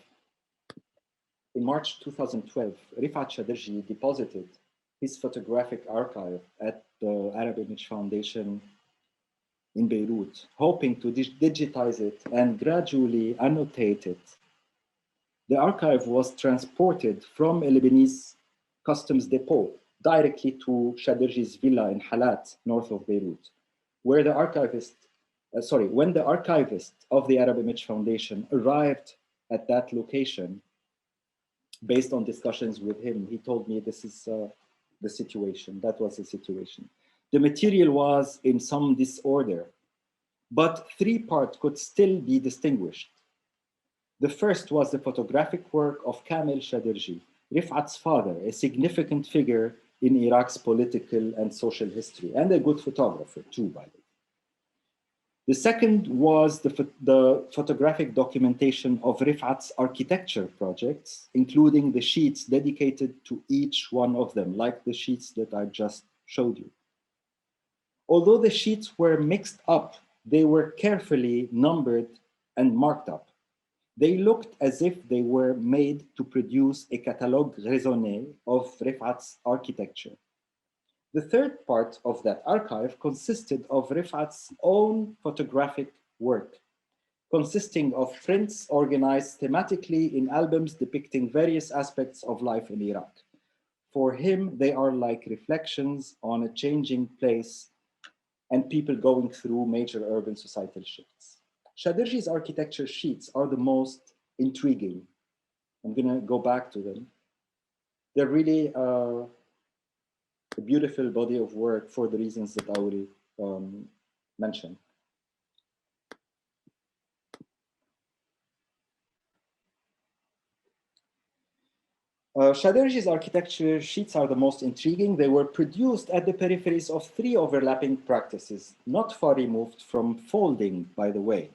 Rifat Shadirji deposited his photographic archive at the Arab Image Foundation in Beirut, hoping to digitize it and gradually annotate it. The archive was transported from a Lebanese customs depot directly to Shadirji's villa in Halat, north of Beirut, where the when the archivist of the Arab Image Foundation arrived at that location, based on discussions with him, he told me this is the situation. That was the situation. The material was in some disorder, but three parts could still be distinguished. The first was the photographic work of Kamel Shadirji, Rifat's father, a significant figure in Iraq's political and social history, and a good photographer too, by the way. The second was the photographic documentation of Rifat's architecture projects, including the sheets dedicated to each one of them, like the sheets that I just showed you. Although the sheets were mixed up, they were carefully numbered and marked up. They looked as if they were made to produce a catalogue raisonné of Rifat's architecture. The third part of that archive consisted of Rifat's own photographic work, consisting of prints organized thematically in albums depicting various aspects of life in Iraq. For him, they are like reflections on a changing place and people going through major urban societal shifts. Shadirji's architecture sheets are the most intriguing. I'm gonna go back to them. They're really a beautiful body of work for the reasons that I will mention. Shadirji's architecture sheets are the most intriguing. They were produced at the peripheries of three overlapping practices, not far removed from folding, by the way.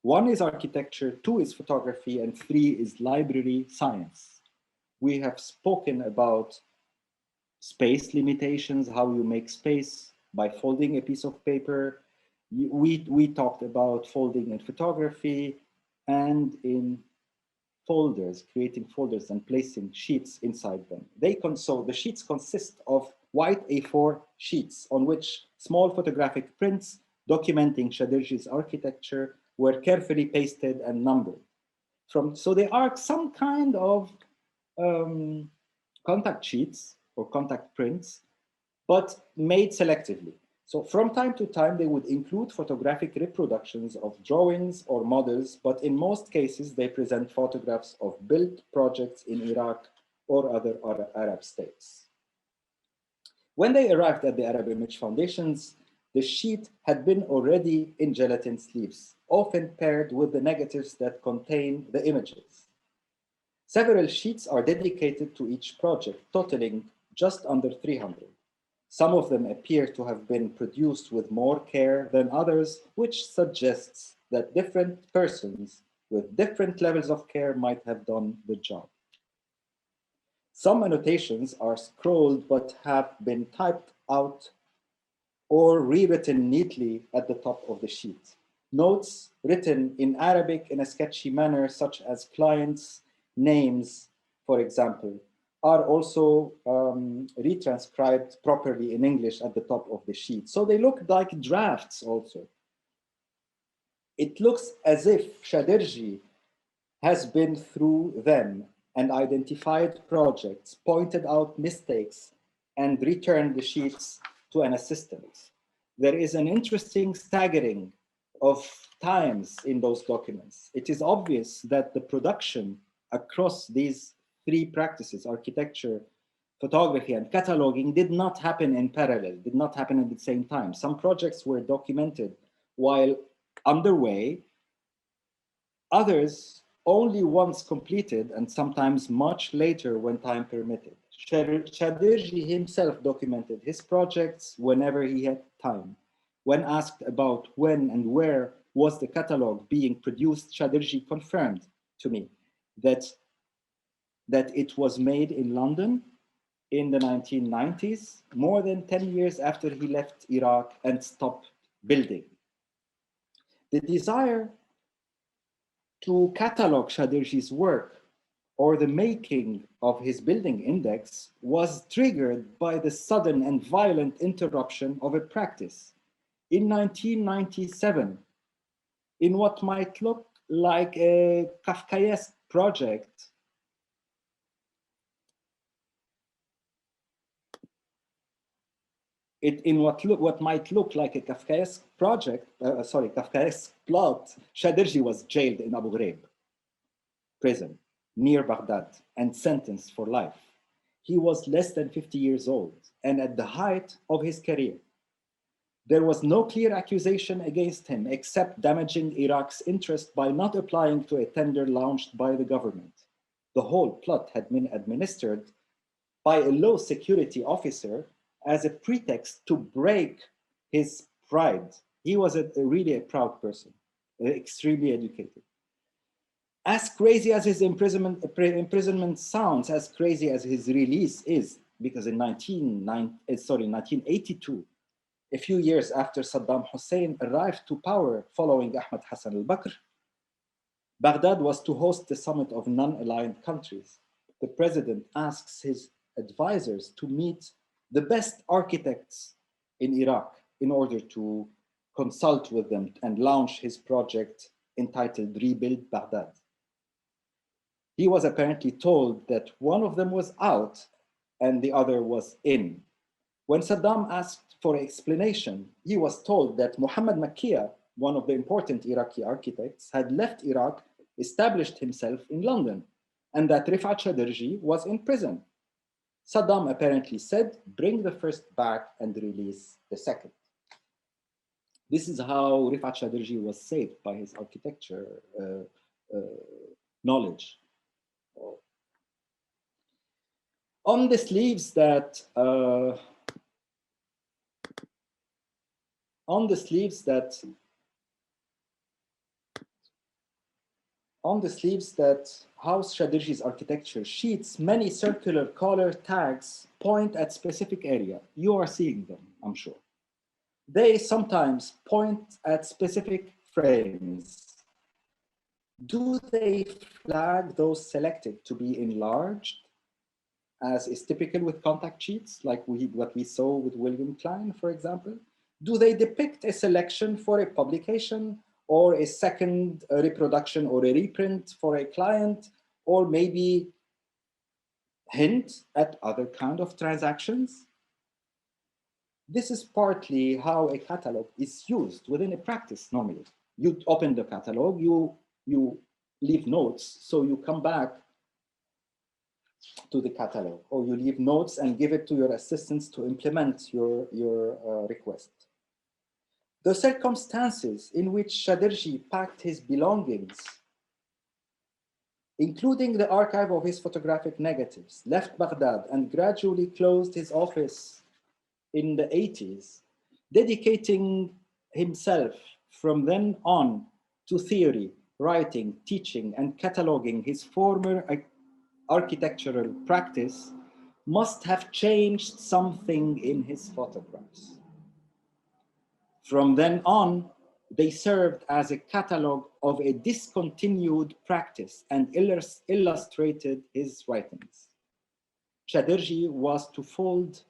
One is architecture, two is photography, and three is library science. We have spoken about space limitations, how you make space by folding a piece of paper. We talked about folding in photography and in folders, creating folders and placing sheets inside them. So the sheets consist of white A4 sheets on which small photographic prints documenting Shadirji's architecture were carefully pasted and numbered. So they are some kind of contact sheets or contact prints, but made selectively. So from time to time, they would include photographic reproductions of drawings or models, but in most cases, they present photographs of built projects in Iraq or other Arab states. When they arrived at the Arab Image Foundations, the sheet had been already in gelatin sleeves, often paired with the negatives that contain the images. Several sheets are dedicated to each project, totaling just under 300. Some of them appear to have been produced with more care than others, which suggests that different persons with different levels of care might have done the job. Some annotations are scrolled but have been typed out or rewritten neatly at the top of the sheet. Notes written in Arabic in a sketchy manner, such as clients' names, for example, are also retranscribed properly in English at the top of the sheet. So they look like drafts also. It looks as if Shaderji has been through them and identified projects, pointed out mistakes, and returned the sheets to an assistant. There is an interesting staggering of times in those documents. It is obvious that the production across these three practices, architecture, photography, and cataloging, did not happen in parallel, did not happen at the same time. Some projects were documented while underway, others only once completed, and sometimes much later when time permitted. Shaderji himself documented his projects whenever he had time. When asked about when and where was the catalog being produced, Shaderji confirmed to me that it was made in London in the 1990s, more than 10 years after he left Iraq and stopped building. The desire to catalog Shaderji's work or the making of his building index was triggered by the sudden and violent interruption of a practice in 1997 in what might look like a Kafkaesque project. In what might look like a Kafkaesque project, Kafkaesque plot, Shaderji was jailed in Abu Ghraib prison near Baghdad and sentenced for life. He was less than 50 years old and at the height of his career. There was no clear accusation against him except damaging Iraq's interest by not applying to a tender launched by the government. The whole plot had been administered by a low security officer as a pretext to break his pride. He was really a proud person, extremely educated. As crazy as his imprisonment sounds, as crazy as his release is, because in 1982, a few years after Saddam Hussein arrived to power following Ahmed Hassan al-Bakr, Baghdad was to host the summit of non-aligned countries. The president asks his advisors to meet the best architects in Iraq in order to consult with them and launch his project entitled Rebuild Baghdad. He was apparently told that one of them was out and the other was in. When Saddam asked for explanation, he was told that Muhammad Makkiya, one of the important Iraqi architects, had left Iraq, established himself in London, and that Rifat Shaderji was in prison. Saddam apparently said, bring the first back and release the second. This is how Rifat Shaderji was saved by his architecture knowledge. On the sleeves that house Shaderji's architecture sheets, many circular color tags point at specific area. You are seeing them, I'm sure. They sometimes point at specific frames. Do they flag those selected to be enlarged, as is typical with contact sheets, like what we saw with William Klein, for example? Do they depict a selection for a publication or a second reproduction or a reprint for a client, or maybe hint at other kind of transactions? This is partly how a catalog is used within a practice normally. You open the catalog, you leave notes, so you come back to the catalog, or you leave notes and give it to your assistants to implement your request. The circumstances in which Shaderji packed his belongings, including the archive of his photographic negatives, left Baghdad and gradually closed his office in the 80s, dedicating himself from then on to theory, writing, teaching, and cataloging his former architectural practice, must have changed something in his photographs. From then on, they served as a catalog of a discontinued practice and illustrated his writings. Chaderji was to fold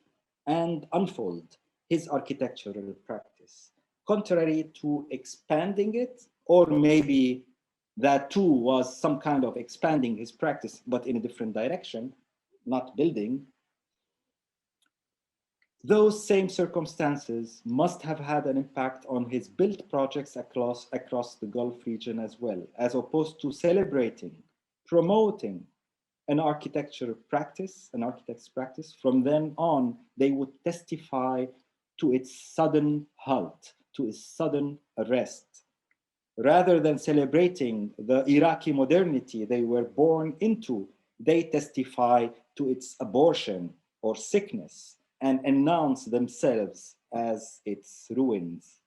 and unfold his architectural practice, contrary to expanding it, or maybe that too was some kind of expanding his practice, but in a different direction, not building. Those same circumstances must have had an impact on his built projects across the Gulf region as well, as opposed to celebrating, promoting an architectural practice, an architect's practice. From then on, they would testify to its sudden halt, to its sudden arrest. Rather than celebrating the Iraqi modernity they were born into, they testify to its abortion or sickness and announce themselves as its ruins.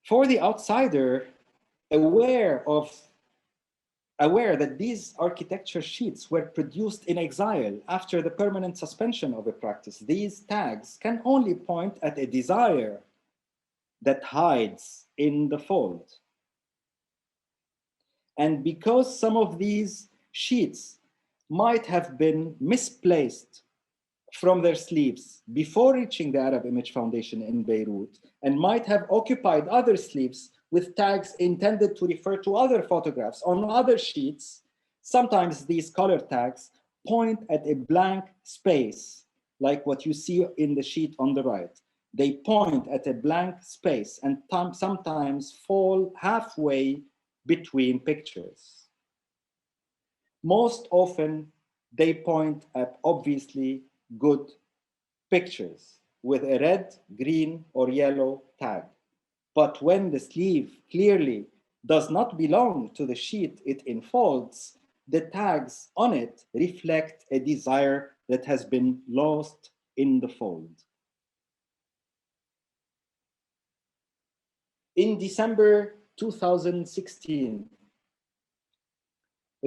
For the outsider, aware that these architecture sheets were produced in exile after the permanent suspension of a practice, these tags can only point at a desire that hides in the fold. And because some of these sheets might have been misplaced from their sleeves before reaching the Arab Image Foundation in Beirut, and might have occupied other sleeves with tags intended to refer to other photographs on other sheets, sometimes these color tags point at a blank space, like what you see in the sheet on the right. They point at a blank space and sometimes fall halfway between pictures. Most often, they point at obviously good pictures with a red, green, or yellow tag. But when the sleeve clearly does not belong to the sheet it enfolds, the tags on it reflect a desire that has been lost in the fold. In December 2016,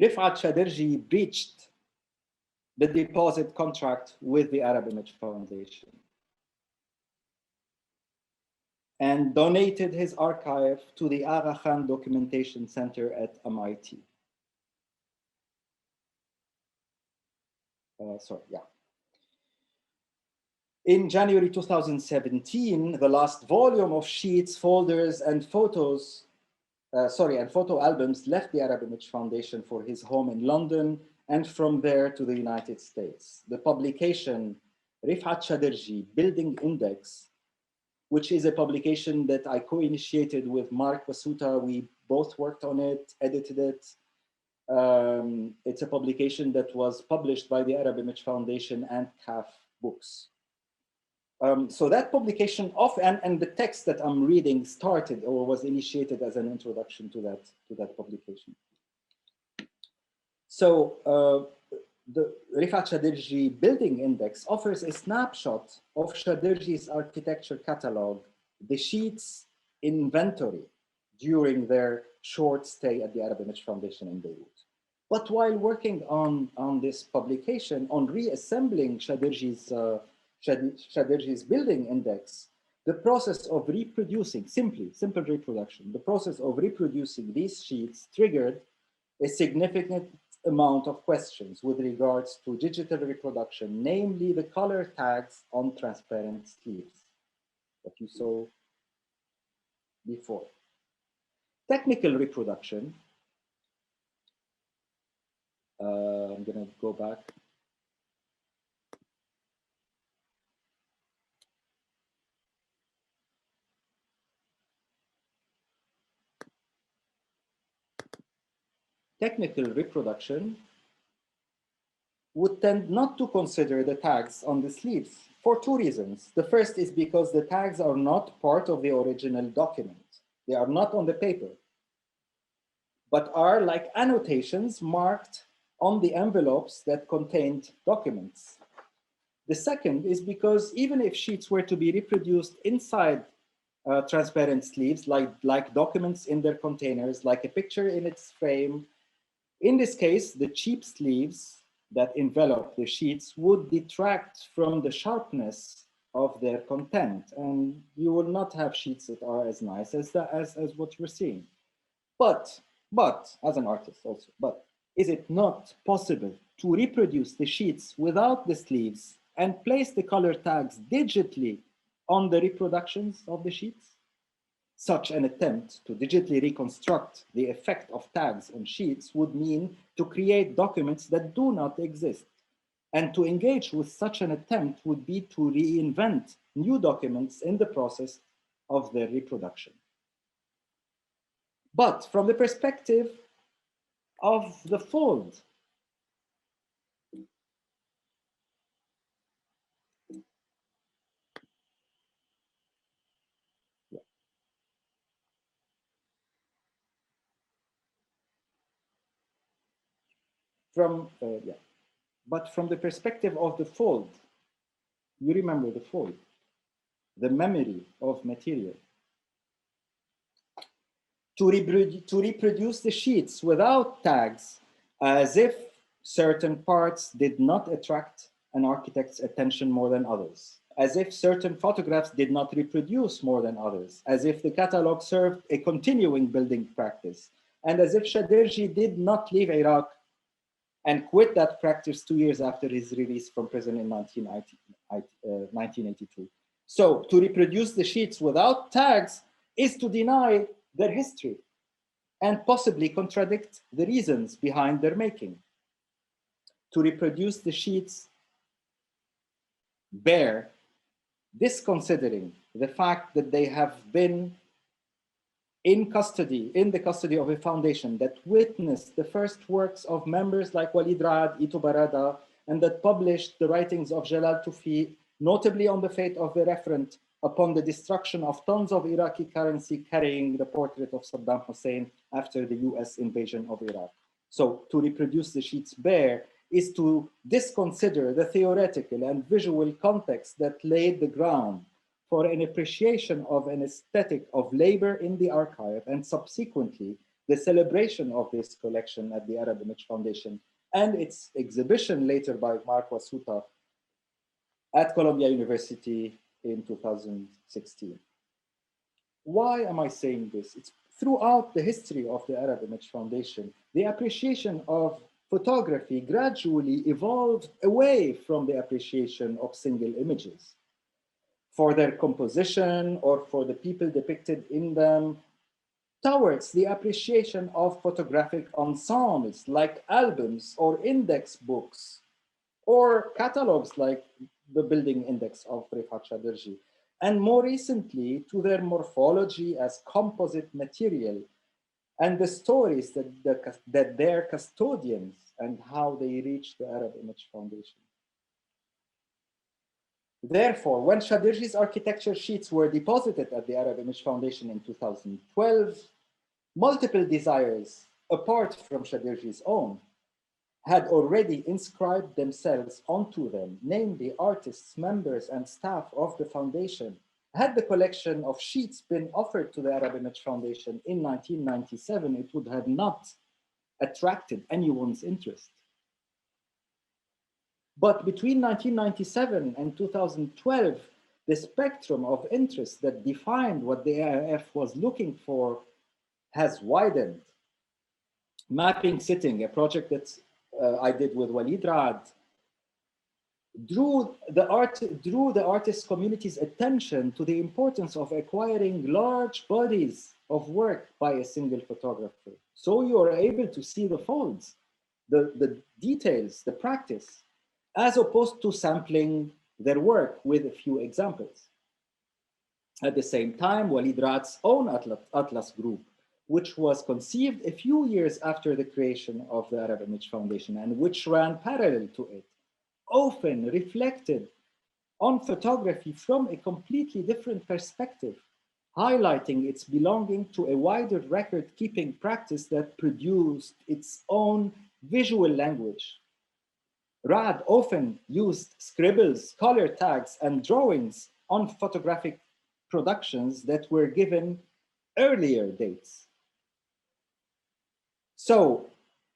Rifat Chaderji breached the deposit contract with the Arab Image Foundation and donated his archive to the Aga Khan Documentation Center at MIT. In January 2017, the last volume of sheets, folders, and photo albums left the Arab Image Foundation for his home in London, and from there to the United States. The publication, Rifat Chaderji Building Index, which is a publication that I co-initiated with Mark Basuta. We both worked on it, edited it. It's a publication that was published by the Arab Image Foundation and CAF Books. So that publication and the text that I'm reading started or was initiated as an introduction to that publication. So the Rifat Chaderji Building Index offers a snapshot of Chaderji's architecture catalog, the sheets inventory during their short stay at the Arab Image Foundation in Beirut. But while working on this publication, on reassembling Chaderji's Building Index, the process of reproducing, simple reproduction, the process of reproducing these sheets triggered a significant amount of questions with regards to digital reproduction, namely the color tags on transparent sleeves that you saw before. Technical reproduction, I'm gonna go back. Technical reproduction would tend not to consider the tags on the sleeves for two reasons. The first is because the tags are not part of the original document. They are not on the paper, but are like annotations marked on the envelopes that contained documents. The second is because even if sheets were to be reproduced inside transparent sleeves, like documents in their containers, like a picture in its frame, in this case, the cheap sleeves that envelop the sheets would detract from the sharpness of their content, and you will not have sheets that are as nice as what you're seeing. But as an artist also, but is it not possible to reproduce the sheets without the sleeves and place the color tags digitally on the reproductions of the sheets? Such an attempt to digitally reconstruct the effect of tags on sheets would mean to create documents that do not exist. And to engage with such an attempt would be to reinvent new documents in the process of their reproduction. But from the perspective of the fold, but from the perspective of the fold, you remember the fold, the memory of material. To reproduce the sheets without tags, as if certain parts did not attract an architect's attention more than others, as if certain photographs did not reproduce more than others, as if the catalog served a continuing building practice, and as if Shaderji did not leave Iraq and quit that practice 2 years after his release from prison in 1982. So to reproduce the sheets without tags is to deny their history and possibly contradict the reasons behind their making. To reproduce the sheets bare, disconsidering the fact that they have been in the custody of a foundation that witnessed the first works of members like Walid Raad, Ito Barada, and that published the writings of Jalal Toufi, notably on the fate of the referent upon the destruction of tons of Iraqi currency carrying the portrait of Saddam Hussein after the US invasion of Iraq. So to reproduce the sheets bare is to disconsider the theoretical and visual context that laid the ground for an appreciation of an aesthetic of labor in the archive, and subsequently the celebration of this collection at the Arab Image Foundation and its exhibition later by Mark Wasuta at Columbia University in 2016. Why am I saying this? It's throughout the history of the Arab Image Foundation, the appreciation of photography gradually evolved away from the appreciation of single images for their composition or for the people depicted in them, towards the appreciation of photographic ensembles like albums or index books or catalogs like the building index of Rifat Shaderji, and more recently to their morphology as composite material and the stories that their custodians and how they reached the Arab Image Foundation. Therefore, when Shaderji's architecture sheets were deposited at the Arab Image Foundation in 2012, multiple desires, apart from Shaderji's own, had already inscribed themselves onto them, namely artists, members, and staff of the foundation. Had the collection of sheets been offered to the Arab Image Foundation in 1997, it would have not attracted anyone's interest. But between 1997 and 2012, the spectrum of interest that defined what the AIF was looking for has widened. Mapping Sitting, a project that I did with Walid Raad, drew the artist community's attention to the importance of acquiring large bodies of work by a single photographer. So you are able to see the folds, the details, the practice, as opposed to sampling their work with a few examples. At the same time, Walid Raad's own Atlas group, which was conceived a few years after the creation of the Arab Image Foundation and which ran parallel to it, often reflected on photography from a completely different perspective, highlighting its belonging to a wider record-keeping practice that produced its own visual language. Rad often used scribbles, color tags, and drawings on photographic productions that were given earlier dates. So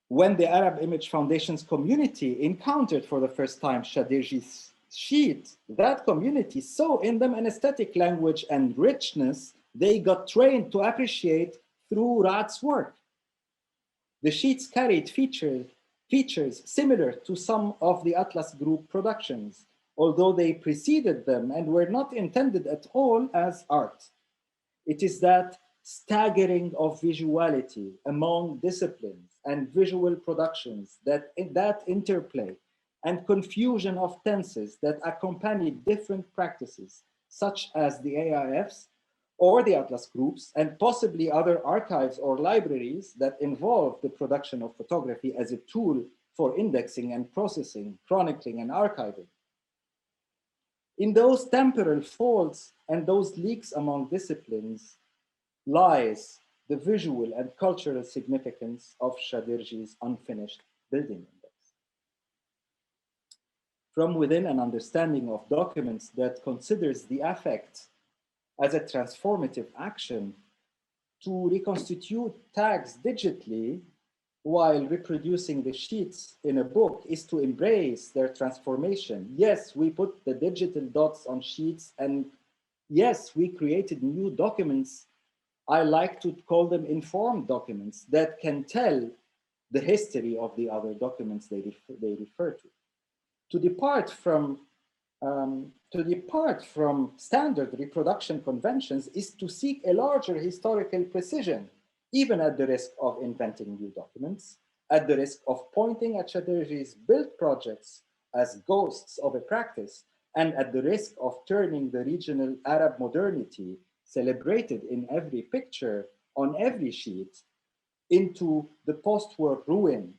when the Arab Image Foundation's community encountered for the first time Shadirji's sheet, that community saw in them an aesthetic language and richness they got trained to appreciate through Rad's work. The sheets carried features similar to some of the Atlas Group productions, although they preceded them and were not intended at all as art. It is that staggering of visuality among disciplines and visual productions, that interplay and confusion of tenses that accompany different practices, such as the AIFs or the Atlas groups, and possibly other archives or libraries that involve the production of photography as a tool for indexing and processing, chronicling and archiving. In those temporal folds and those leaks among disciplines lies the visual and cultural significance of Shadirji's unfinished building index. From within an understanding of documents that considers the affect as a transformative action to reconstitute tags digitally while reproducing the sheets in a book is to embrace their transformation. Yes, we put the digital dots on sheets, and yes, we created new documents. I like to call them informed documents that can tell the history of the other documents they refer to. To depart from standard reproduction conventions is to seek a larger historical precision, even at the risk of inventing new documents, at the risk of pointing at Shadirji's built projects as ghosts of a practice, and at the risk of turning the regional Arab modernity celebrated in every picture on every sheet into the post-war ruin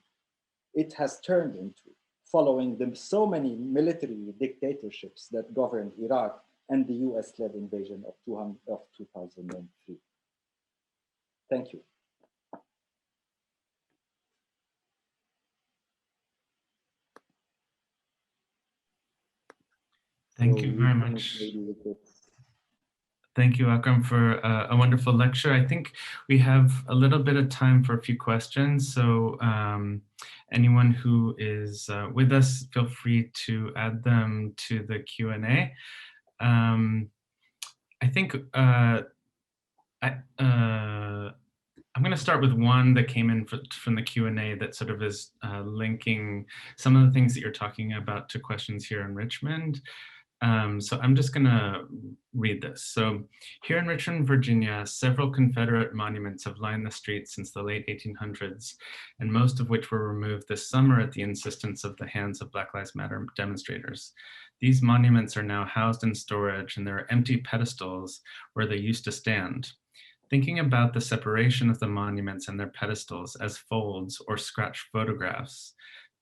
it has turned into, following the so many military dictatorships that governed Iraq and the US-led invasion of 2003. Thank you. Thank you very much. Thank you, Akram, for a wonderful lecture. I think we have a little bit of time for a few questions. So anyone who is with us, feel free to add them to the Q&A. I think I'm going to start with one that came in from the Q&A that sort of is linking some of the things that you're talking about to questions here in Richmond. So I'm just going to read this. So here in Richmond, Virginia, several Confederate monuments have lined the streets since the late 1800s, and most of which were removed this summer at the insistence of the hands of Black Lives Matter demonstrators. These monuments are now housed in storage, and there are empty pedestals where they used to stand. Thinking about the separation of the monuments and their pedestals as folds or scratched photographs,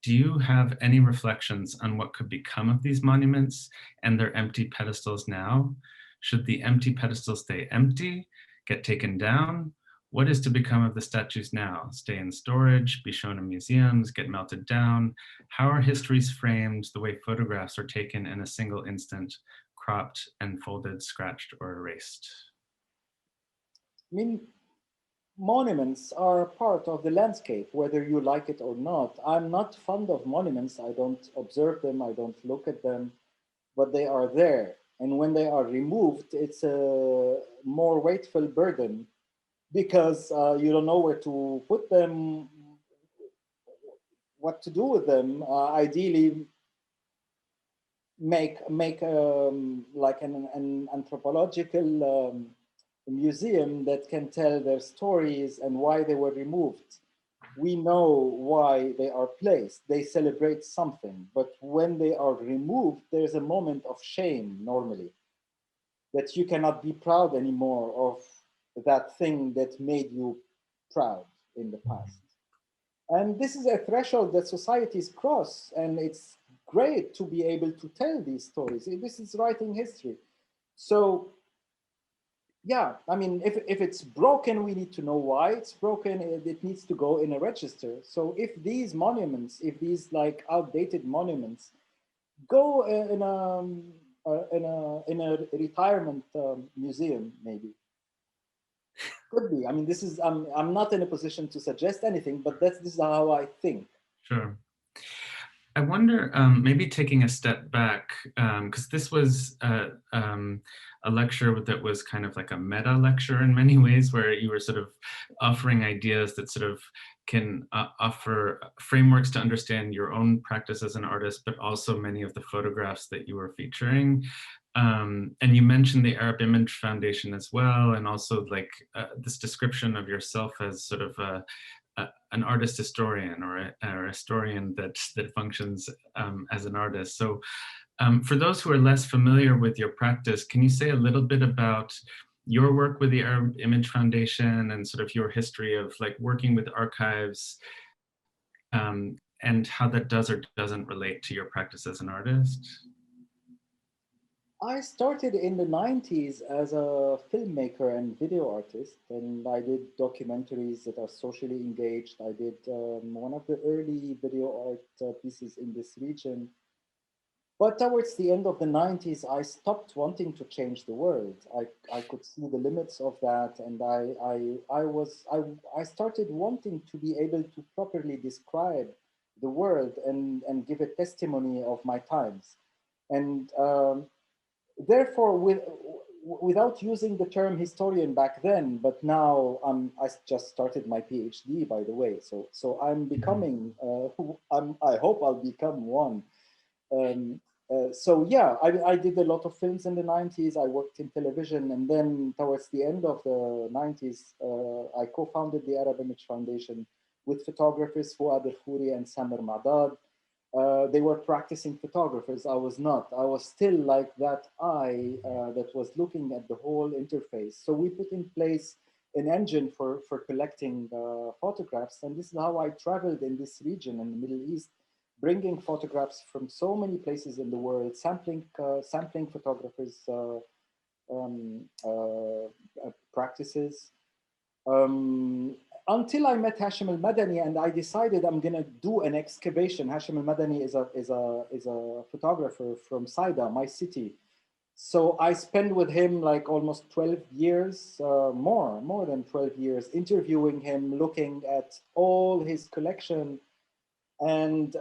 do you have any reflections on what could become of these monuments and their empty pedestals now? Should the empty pedestals stay empty, get taken down? What is to become of the statues now? Stay in storage, be shown in museums, get melted down? How are histories framed the way photographs are taken in a single instant, cropped and folded, scratched, or erased? I mean, monuments are part of the landscape, whether you like it or not. I'm not fond of monuments. I don't observe them. I don't look at them, but they are there. And when they are removed, it's a more weightful burden because you don't know where to put them, what to do with them. Ideally, make like an anthropological museum that can tell their stories and why they were removed. We know why they are placed. They celebrate something, but when they are removed, there's a moment of shame normally, that you cannot be proud anymore of that thing that made you proud in the past. And this is a threshold that societies cross, and it's great to be able to tell these stories. This is writing history. So yeah, I mean, if it's broken, we need to know why it's broken. It needs to go in a register. So if these monuments, if these like outdated monuments go in a retirement museum, maybe. Could be. I mean, this is I'm not in a position to suggest anything, but this is how I think. Sure. I wonder, maybe taking a step back, because this was a lecture that was kind of like a meta lecture in many ways, where you were sort of offering ideas that sort of can offer frameworks to understand your own practice as an artist, but also many of the photographs that you were featuring. And you mentioned the Arab Image Foundation as well, and also like this description of yourself as sort of an artist historian, or a historian that functions as an artist. So for those who are less familiar with your practice, can you say a little bit about your work with the Arab Image Foundation and sort of your history of like working with archives, and how that does or doesn't relate to your practice as an artist? I started in the 90s as a filmmaker and video artist, and I did documentaries that are socially engaged. I did one of the early video art pieces in this region. But towards the end of the 90s, I stopped wanting to change the world. I could see the limits of that, and I started wanting to be able to properly describe the world and give a testimony of my times. And therefore, without using the term historian back then, but now I just started my PhD, by the way. So I'm becoming, I hope I'll become one. Um, so yeah, I did a lot of films in the 90s. I worked in television, and then towards the end of the 90s, I co-founded the Arab Image Foundation with photographers Fouad El-Khouri and Samer Madad. They were practicing photographers. I was not. I was still like that eye that was looking at the whole interface. So we put in place an engine for collecting photographs, and this is how I traveled in this region in the Middle East, bringing photographs from so many places in the world, sampling photographers' practices. Until I met Hashim al-Madani, and I decided I'm gonna do an excavation. Hashim al-Madani is a photographer from Saida, my city. So I spent with him like almost 12 years, more than 12 years, interviewing him, looking at all his collection, and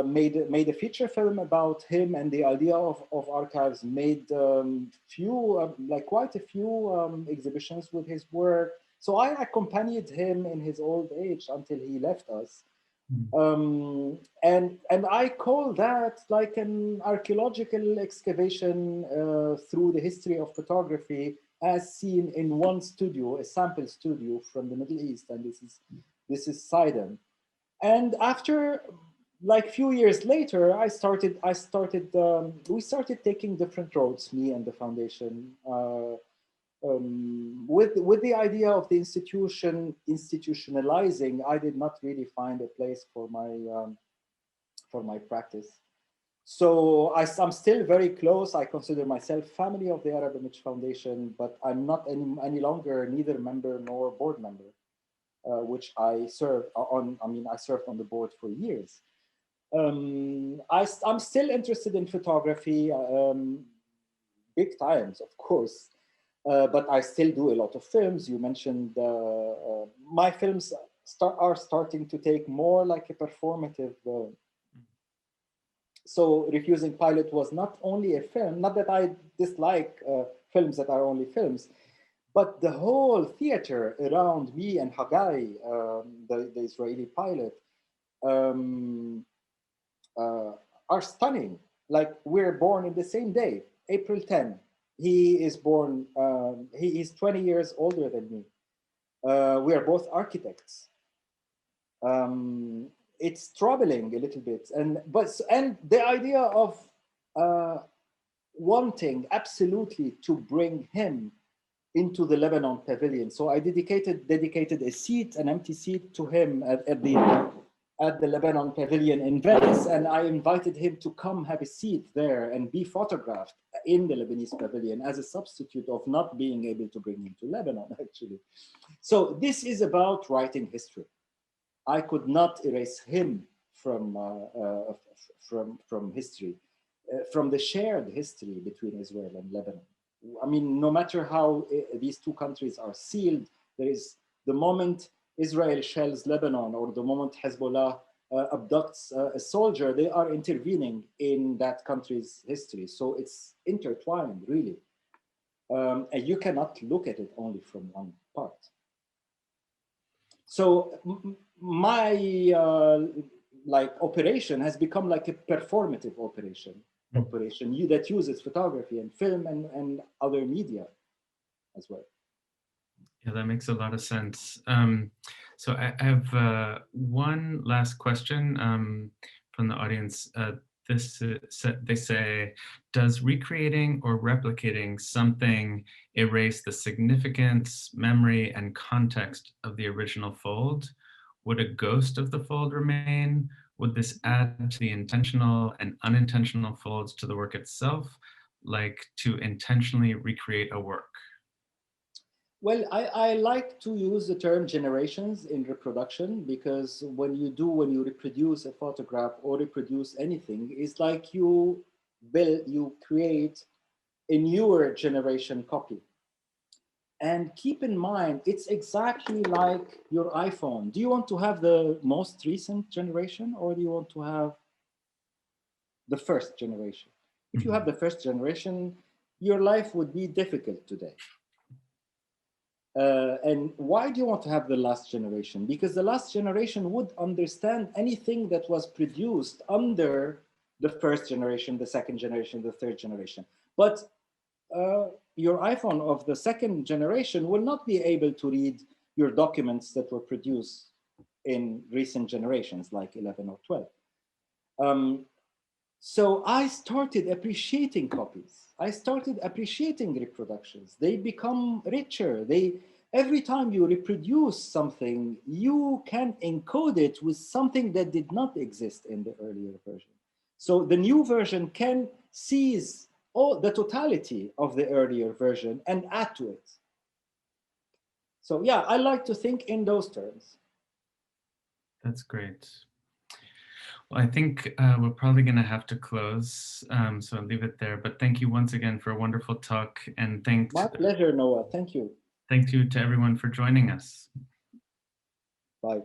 made a feature film about him and the idea of archives, made quite a few exhibitions with his work. So I accompanied him in his old age until he left us. And I call that like an archaeological excavation through the history of photography as seen in one studio, a sample studio from the Middle East, and this is Sidon. And after like few years later, we started taking different roads, me and the foundation, with the idea of the institutionalizing. I did not really find a place for my practice. So I'm still very close. I consider myself family of the Arab Image Foundation, but I'm not any longer neither member nor board member. Which I served on. I mean, I served on the board for years. I'm still interested in photography, big times, of course, but I still do a lot of films. You mentioned my films are starting to take more like a performative. So Refusing Pilot was not only a film, not that I dislike films that are only films, but the whole theater around me and Hagai, the Israeli pilot, are stunning. Like, we're born in the same day, April 10. He is born, he is 20 years older than me. We are both architects. It's troubling a little bit. And the idea of wanting absolutely to bring him into the Lebanon pavilion. So I dedicated a seat, an empty seat, to him at the at the Lebanon Pavilion in Venice, and I invited him to come have a seat there and be photographed in the Lebanese Pavilion as a substitute of not being able to bring him to Lebanon, actually. So this is about writing history. I could not erase him from history, from the shared history between Israel and Lebanon. I mean, no matter how these two countries are sealed, there is the moment Israel shells Lebanon or the moment Hezbollah abducts a soldier, they are intervening in that country's history. So it's intertwined, really. And you cannot look at it only from one part. So my operation has become like a performative operation that uses photography and film and other media as well. Yeah, that makes a lot of sense. So I have one last question from the audience. They say, does recreating or replicating something erase the significance, memory, and context of the original fold? Would a ghost of the fold remain? Would this add to the intentional and unintentional folds to the work itself, like to intentionally recreate a work? Well, I like to use the term generations in reproduction, because when you reproduce a photograph or reproduce anything, it's like you create a newer generation copy. And keep in mind, it's exactly like your iPhone. Do you want to have the most recent generation, or do you want to have the first generation? If you have the first generation, your life would be difficult today. And why do you want to have the last generation? Because the last generation would understand anything that was produced under the first generation, the second generation, the third generation. But your iPhone of the second generation will not be able to read your documents that were produced in recent generations, like 11 or 12. So I started appreciating copies. I started appreciating reproductions. They become richer. Every time you reproduce something, you can encode it with something that did not exist in the earlier version. So the new version can seize the totality of the earlier version and add to it. So yeah, I like to think in those terms. That's great. Well, I think we're probably going to have to close, so I'll leave it there. But thank you once again for a wonderful talk, and My pleasure, Noah. Thank you. Thank you to everyone for joining us. Bye.